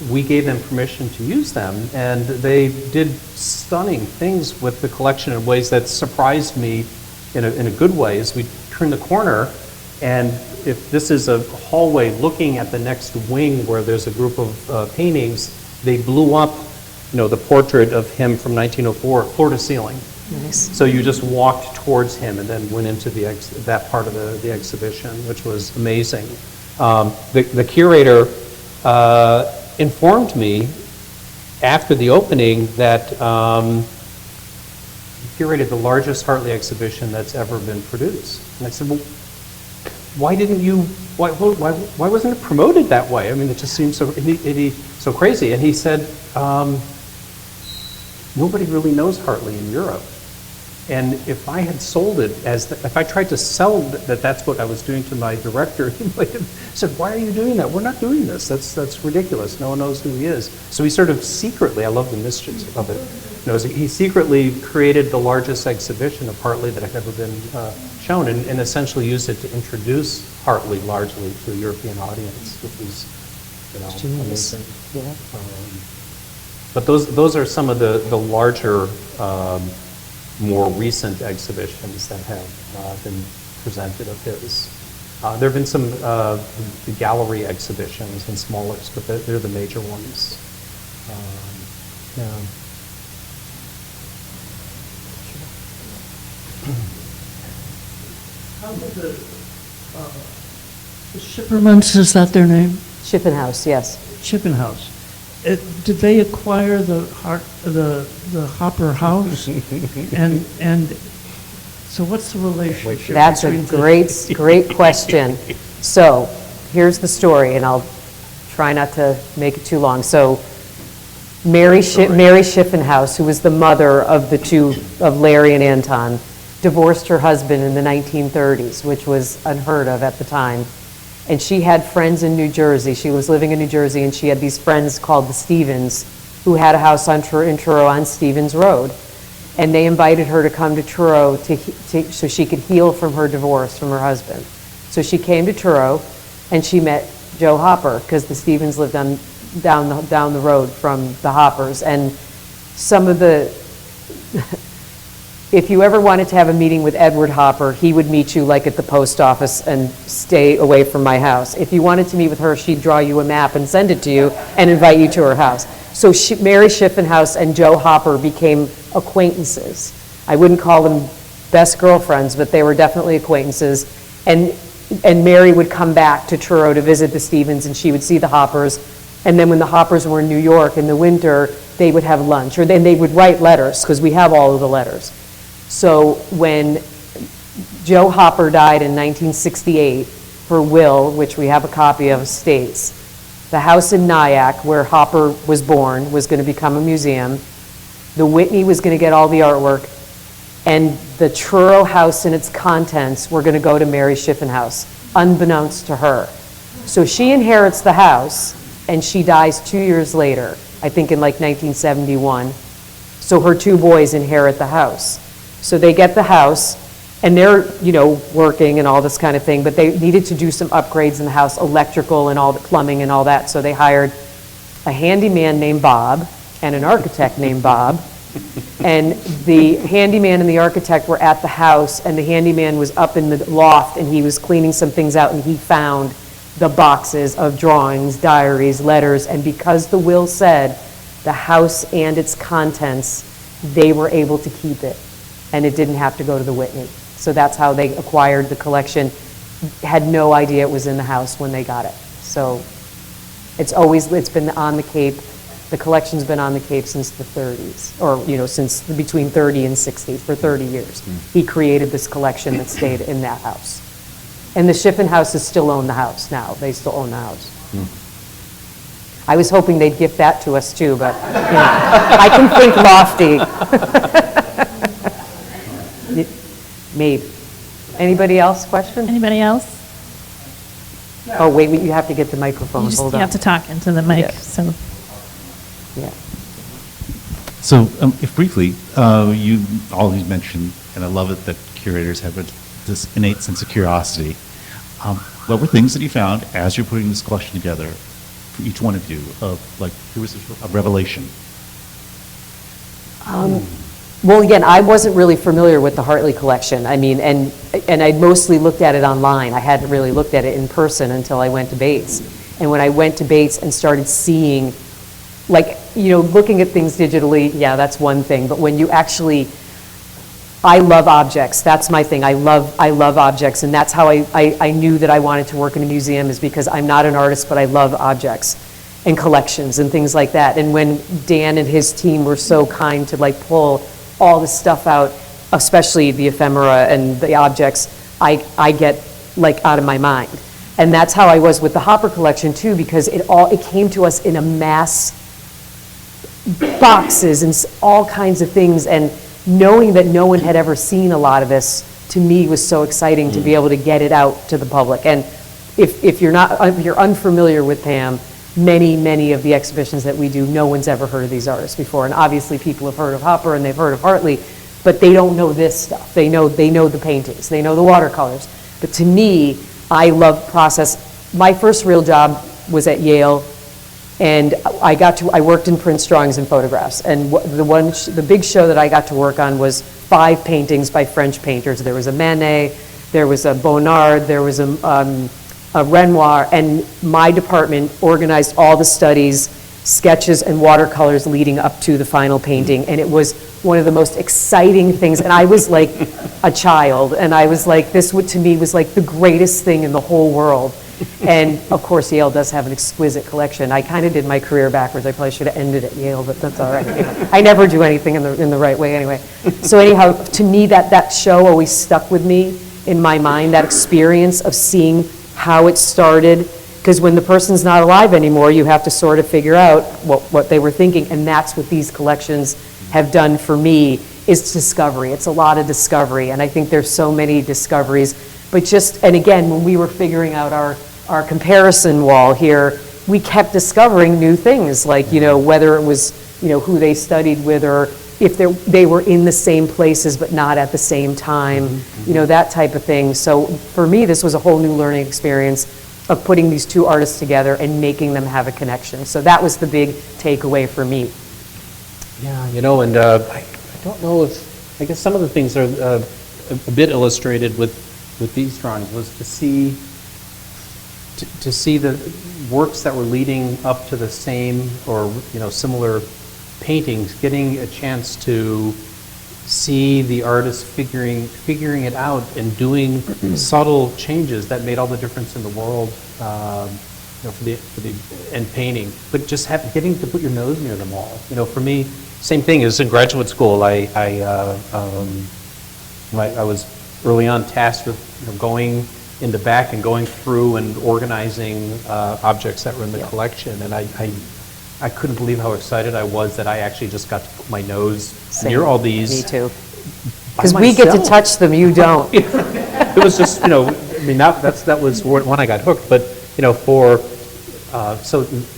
We gave them permission to use them, and they did stunning things with the collection in ways that surprised me in a good way. As we turned the corner, and if this is a hallway looking at the next wing where there's a group of paintings, they blew up, the portrait of him from 1904, floor to ceiling. Nice. So you just walked towards him and then went into that part of the exhibition, which was amazing. The curator informed me after the opening that he curated the largest Hartley exhibition that's ever been produced. And I said, well, why wasn't it promoted that way? I mean, it just seems so crazy. And he said, nobody really knows Hartley in Europe. And if I had sold it if I tried to sell that that's what I was doing to my director, he might have said, why are you doing that? We're not doing this. That's ridiculous. No one knows who he is. So he sort of secretly, I love the mischief of it, he secretly created the largest exhibition of Hartley that had ever been shown, and essentially used it to introduce Hartley largely to a European audience, which was, amazing. Yeah. But those are some of the larger, more recent exhibitions that have been presented of his. There have been some gallery exhibitions and smaller, but they're the major ones. Yeah. How did the Schippermans, is that their name? Schiffenhaus, yes. Schippenhaus. Did they acquire the Hopper House? and so what's the relationship? That's a great question. So here's the story, and I'll try not to make it too long. So Mary Schiffenhaus, who was the mother of the two, of Larry and Anton, divorced her husband in the 1930s, which was unheard of at the time. And she had friends in New Jersey. She was living in New Jersey, and she had these friends called the Stevens, who had a house in Truro on Stevens Road. And they invited her to come to Truro so she could heal from her divorce from her husband. So she came to Truro, and she met Joe Hopper, because the Stevens lived down the road from the Hoppers. And some of the if you ever wanted to have a meeting with Edward Hopper, he would meet you like at the post office and stay away from my house. If you wanted to meet with her, she'd draw you a map and send it to you and invite you to her house. So Mary Schiffenhaus and Joe Hopper became acquaintances. I wouldn't call them best girlfriends, but they were definitely acquaintances. And Mary would come back to Truro to visit the Stevens, and she would see the Hoppers. And then when the Hoppers were in New York in the winter, they would have lunch, or then they would write letters, because we have all of the letters. So when Joe Hopper died in 1968, her will, which we have a copy of, states, the house in Nyack, where Hopper was born, was going to become a museum. The Whitney was going to get all the artwork, and the Truro house and its contents were going to go to Mary Schiffenhaus, unbeknownst to her. So she inherits the house, and she dies 2 years later, I think in like 1971. So her two boys inherit the house. So they get the house, and they're, working and all this kind of thing, but they needed to do some upgrades in the house, electrical and all the plumbing and all that. So they hired a handyman named Bob and an architect named Bob. And the handyman and the architect were at the house, and the handyman was up in the loft, and he was cleaning some things out, and he found the boxes of drawings, diaries, letters, and because the will said the house and its contents, they were able to keep it, and it didn't have to go to the Whitney. So that's how they acquired the collection. Had no idea it was in the house when they got it. So it's been on the Cape. The collection's been on the Cape since the 30s, or since between 30 and 60, for 30 years. He created this collection that stayed in that house. And the Schiffenhauses still own the house now. They still own the house. I was hoping they'd gift that to us too, but I can think lofty. Maybe. Anybody else? Question? Anybody else? Oh, wait, you have to get the microphone. Hold on. You have to talk into the mic. Yes. So Yeah. So, if briefly, you always mentioned, and I love it that curators have this innate sense of curiosity. What were things that you found as you're putting this collection together for each one of you there was a revelation? Well, again, I wasn't really familiar with the Hartley collection. I mean, and I'd mostly looked at it online. I hadn't really looked at it in person until I went to Bates. And when I went to Bates and started seeing, looking at things digitally, yeah, that's one thing. But when you actually, I love objects. That's my thing. I love objects. And that's how I knew that I wanted to work in a museum, is because I'm not an artist, but I love objects and collections and things like that. And when Dan and his team were so kind to pull all the stuff out, especially the ephemera and the objects, I get out of my mind. And that's how I was with the Hopper collection too, because it came to us in a mass, boxes and all kinds of things, and knowing that no one had ever seen a lot of this, to me, was so exciting to be able to get it out to the public. And if you're unfamiliar with PAAN, many of the exhibitions that we do, no one's ever heard of these artists before. And obviously people have heard of Hopper and they've heard of Hartley, but they don't know this stuff. They know the paintings, they know the watercolors. But to me, I love process. My first real job was at Yale, and I worked in prints, drawings, and photographs. And the big show that I got to work on was 5 paintings by French painters. There was a Manet, there was a Bonnard, there was a Renoir, and my department organized all the studies, sketches, and watercolors leading up to the final painting. And it was one of the most exciting things. And I was like a child, and I was like, to me was like the greatest thing in the whole world. And of course, Yale does have an exquisite collection. I kind of did my career backwards. I probably should have ended at Yale, but that's all right. I never do anything in the right way anyway. So anyhow, to me, that show always stuck with me in my mind, that experience of seeing how it started. Because when the person's not alive anymore, you have to sort of figure out what they were thinking. And that's what these collections have done for me, is discovery. It's a lot of discovery. And I think there's so many discoveries. But and again, when we were figuring out our comparison wall here, we kept discovering new things, whether it was, who they studied with, or if they were in the same places but not at the same time, that type of thing. So for me, this was a whole new learning experience of putting these two artists together and making them have a connection. So that was the big takeaway for me. Yeah, and I don't know if I guess some of the things are a bit illustrated with these drawings was to see the works that were leading up to the same or similar paintings, getting a chance to see the artist figuring it out and doing subtle changes that made all the difference in the world for the end painting. But just getting to put your nose near them all. For me, same thing as in graduate school. I was early on tasked with going in the back and going through and organizing objects that were in the collection, and I couldn't believe how excited I was that I actually just got to put my nose near all these. Me too. Because we get to touch them, you don't. It was just, that was when I got hooked, but,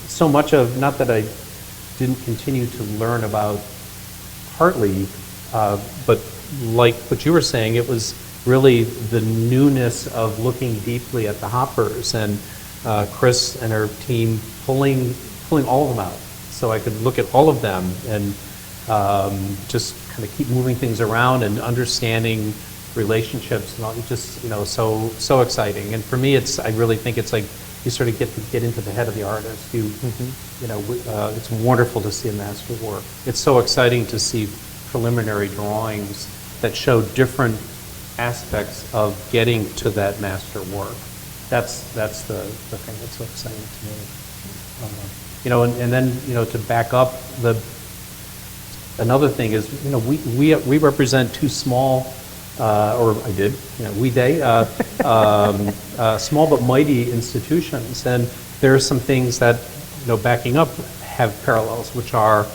so much of, not that I didn't continue to learn about Hartley, but like what you were saying, it was really the newness of looking deeply at the hoppers and Chris and her team pulling all of them out so I could look at all of them and just kind of keep moving things around and understanding relationships and all, just so exciting. And for me, I really think it's like you sort of get into the head of the artist. It's wonderful to see a master work. It's so exciting to see preliminary drawings that show different aspects of getting to that master work. That's the thing that's so exciting to me. And then to back up, another thing is we represent two small, or I did, small but mighty institutions, and there are some things that backing up have parallels, which are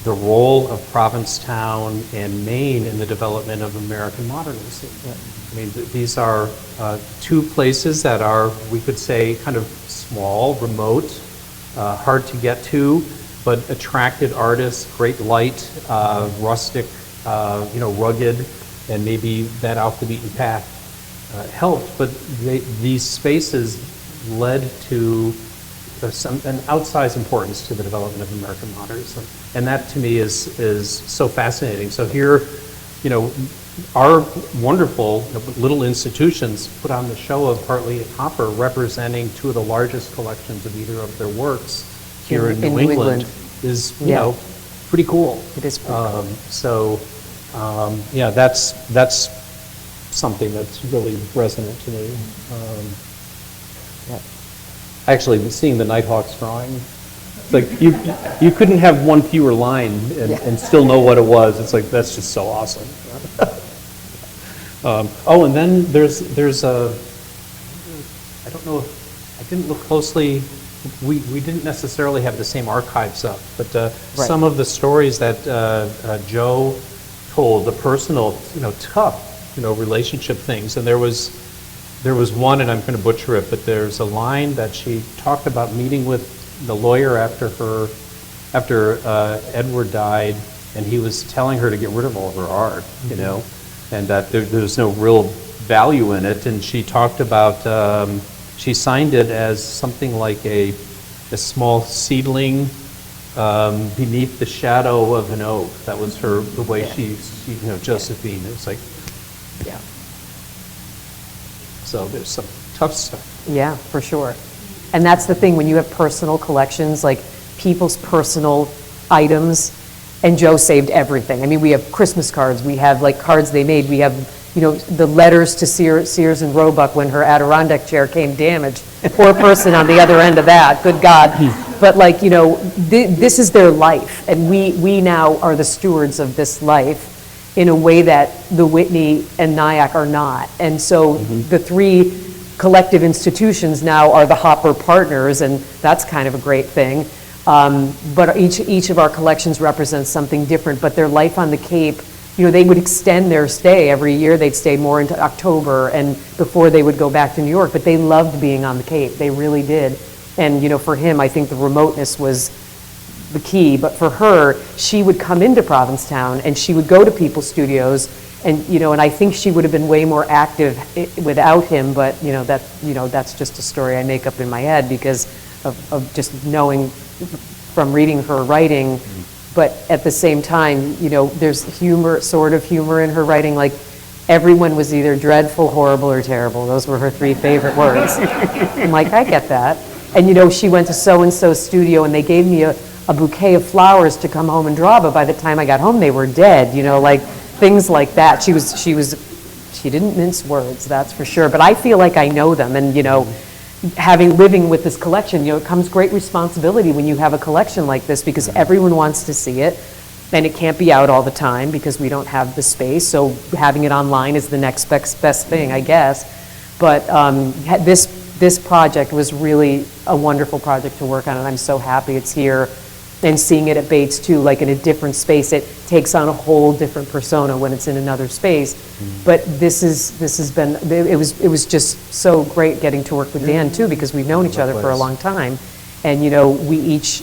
the role of Provincetown and Maine in the development of American modernism. I mean, these are two places that are, we could say, kind of small, remote, hard to get to, but attracted artists, great light, rustic, rugged, and maybe that off the beaten path helped. But these spaces led to an outsized importance to the development of American modernism, and that to me is so fascinating. So here, our wonderful little institutions put on the show of Hartley and Hopper, representing two of the largest collections of either of their works here in New England. Is pretty cool. It is pretty cool. That's something that's really resonant to me. Actually, seeing the Nighthawks drawing, it's like you couldn't have one fewer line and still know what it was. It's like, that's just so awesome. And then there's a, I don't know, I didn't look closely. We didn't necessarily have the same archives up, but some of the stories that Joe told, the personal, tough, relationship things, and there was one, and I'm going to butcher it, but there's a line that she talked about meeting with the lawyer after Edward died, and he was telling her to get rid of all of her art, and that there's no real value in it, and she talked about, she signed it as something like a small seedling beneath the shadow of an oak. That was the way she Josephine. It was like, so there's some tough stuff. Yeah, for sure. And that's the thing, when you have personal collections, like people's personal items, and Joe saved everything. I mean, we have Christmas cards, we have like cards they made, we have, the letters to Sears and Roebuck when her Adirondack chair came damaged. Poor person on the other end of that, good God. But like, this is their life, and we now are the stewards of this life in a way that the Whitney and Nyack are not. And so the three collective institutions now are the Hopper partners, and that's kind of a great thing. But each of our collections represents something different, but their life on the Cape, they would extend their stay every year. They'd stay more into October and before they would go back to New York, but they loved being on the Cape. They really did. And, for him, I think the remoteness was the key, but for her, she would come into Provincetown and she would go to people's studios, and and I think she would have been way more active without him, but that's just a story I make up in my head because of just knowing from reading her writing but at the same time, there's humor, sort of humor in her writing, like everyone was either dreadful, horrible, or terrible. Those were her 3 favorite words. I'm like, I get that. And she went to so-and-so studio and they gave me a bouquet of flowers to come home and draw, but by the time I got home, they were dead, like things like that. She didn't mince words, that's for sure, but I feel like I know them, and living with this collection, it comes great responsibility when you have a collection like this, because everyone wants to see it, and it can't be out all the time because we don't have the space, so having it online is the next best thing, I guess. But this project was really a wonderful project to work on, and I'm so happy it's here. And seeing it at Bates too, like in a different space, it takes on a whole different persona when it's in another space. But this has been, it was just so great getting to work with Dan too, because we've known each other for a long time. And we each,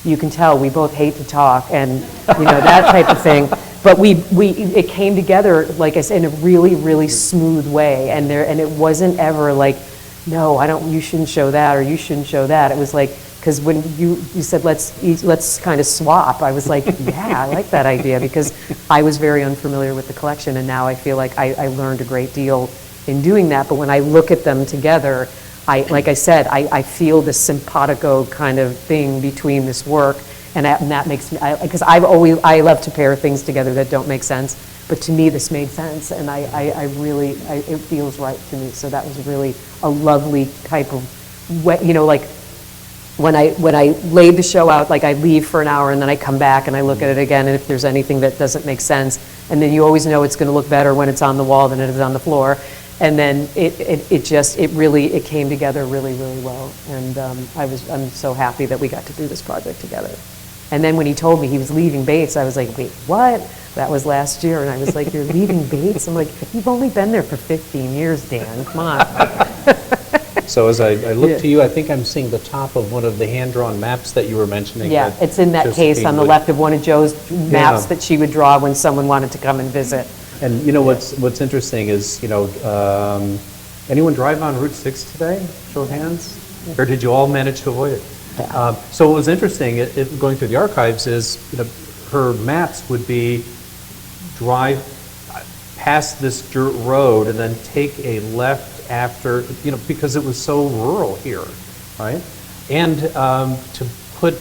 you can tell, we both hate to talk and that type of thing. But it came together, like I said, in a really, really smooth way. And it wasn't ever like, no, you shouldn't show that, or you shouldn't show that. It was like, because when you said, let's kind of swap, I was like, yeah, I like that idea, because I was very unfamiliar with the collection, and now I feel like I learned a great deal in doing that. But when I look at them together, like I said, I feel this simpatico kind of thing between this work, and that makes me, because I love to pair things together that don't make sense, but to me this made sense, and it feels right to me. So that was really a lovely type of way, like, when I laid the show out, like I leave for an hour and then I come back and I look at it again, and if there's anything that doesn't make sense, and then you always know it's going to look better when it's on the wall than it is on the floor, and then it came together really, really well, and I'm so happy that we got to do this project together. And then when he told me he was leaving Bates, I was like, wait, what? That was last year, and I was like, you're leaving Bates? I'm like, you've only been there for 15 years, Dan, come on. So as I look to you, I think I'm seeing the top of one of the hand-drawn maps that you were mentioning. Yeah, it's in that case on the left of one of Joe's maps that she would draw when someone wanted to come and visit. And what's interesting is, anyone drive on Route 6 today? Show of hands? Or did you all manage to avoid it? Yeah. So what was interesting, going through the archives, is her maps would be drive past this dirt road and then take a left after, because it was so rural here, right? And to put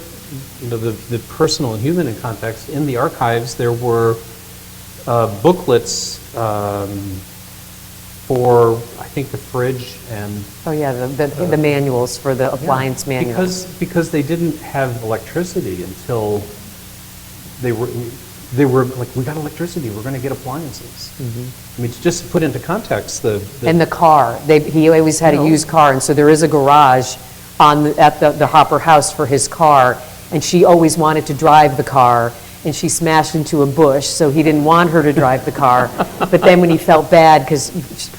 the personal and human in context, in the archives there were booklets for, I think, the fridge and... Oh yeah, the manuals for the appliance manuals. Because they didn't have electricity until they were like, we got electricity, we're going to get appliances. I mean, just to put into context, and the car, he always had a used car, and so there is a garage at the Hopper house for his car, and she always wanted to drive the car, and she smashed into a bush, so he didn't want her to drive the car. But then when he felt bad, because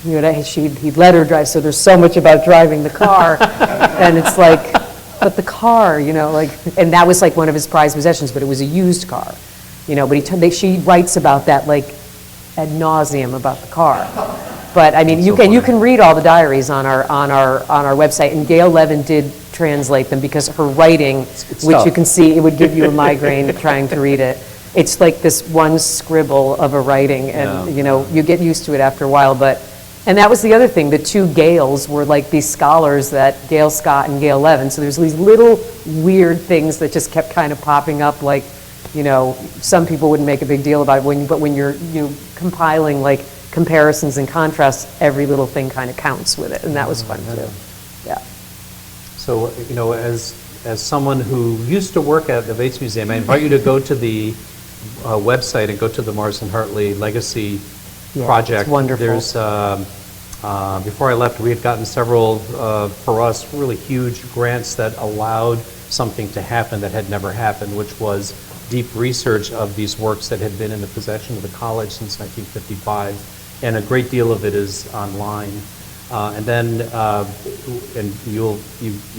he'd let her drive, so there's so much about driving the car, and it's like, but the car, and that was like one of his prized possessions, but it was a used car. But she writes about that like ad nauseum about the car. But I mean, you can read all the diaries on our website, and Gail Levin did translate them, because her writing, which you can see, it would give you a migraine trying to read it. It's like this one scribble of a writing, and you get used to it after a while. And that was the other thing. The two Gails were like these scholars, that Gail Scott and Gail Levin. So there's these little weird things that just kept kind of popping up, like, some people wouldn't make a big deal about it, but when you're compiling like comparisons and contrasts, every little thing kind of counts with it, and that was fun too. Yeah. So, as someone who used to work at the Bates Museum, I invite you to go to the website and go to the Marsden Hartley Legacy Project. It's wonderful. There's, before I left, we had gotten several, for us, really huge grants that allowed something to happen that had never happened, which was deep research of these works that had been in the possession of the college since 1955, and a great deal of it is online. And then, and you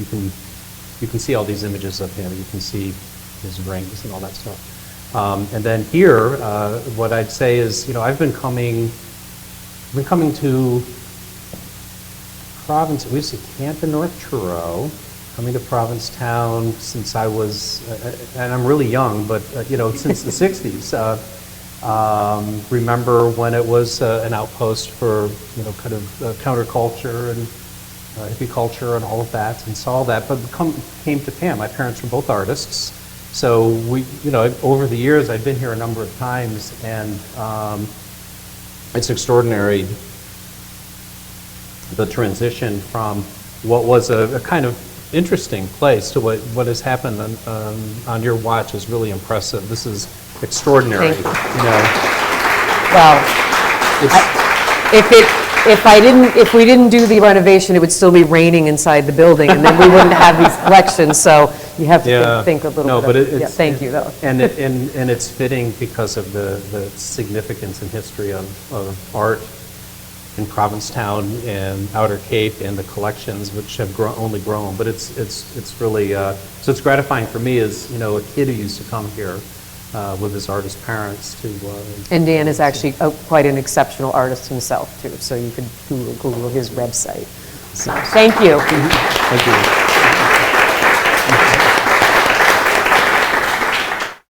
can see all these images of him. You can see his rings and all that stuff. And then here, what I'd say is, I've been coming to Province. We used to camp in North Truro. coming to Provincetown since I was, and I'm really young, but, since the 60s. Remember when it was an outpost for, kind of counterculture and hippie culture and all of that, and saw that. But came to PAAN. My parents were both artists. So we, over the years, I've been here a number of times, and it's extraordinary, the transition from what was a kind of interesting place to what has happened on your watch is really impressive. This is extraordinary. Thank you. Well, if we didn't do the renovation, it would still be raining inside the building, and then we wouldn't have these collections, so you have to think a little bit. No, but yeah, thank you, though. And it's fitting because of the significance and history of art in Provincetown and Outer Cape and the collections, which have only grown. But it's really, so it's gratifying for me as, a kid who used to come here with his artist parents to. And Dan is actually quite an exceptional artist himself, too, so you could Google his website. So, thank you. Thank you.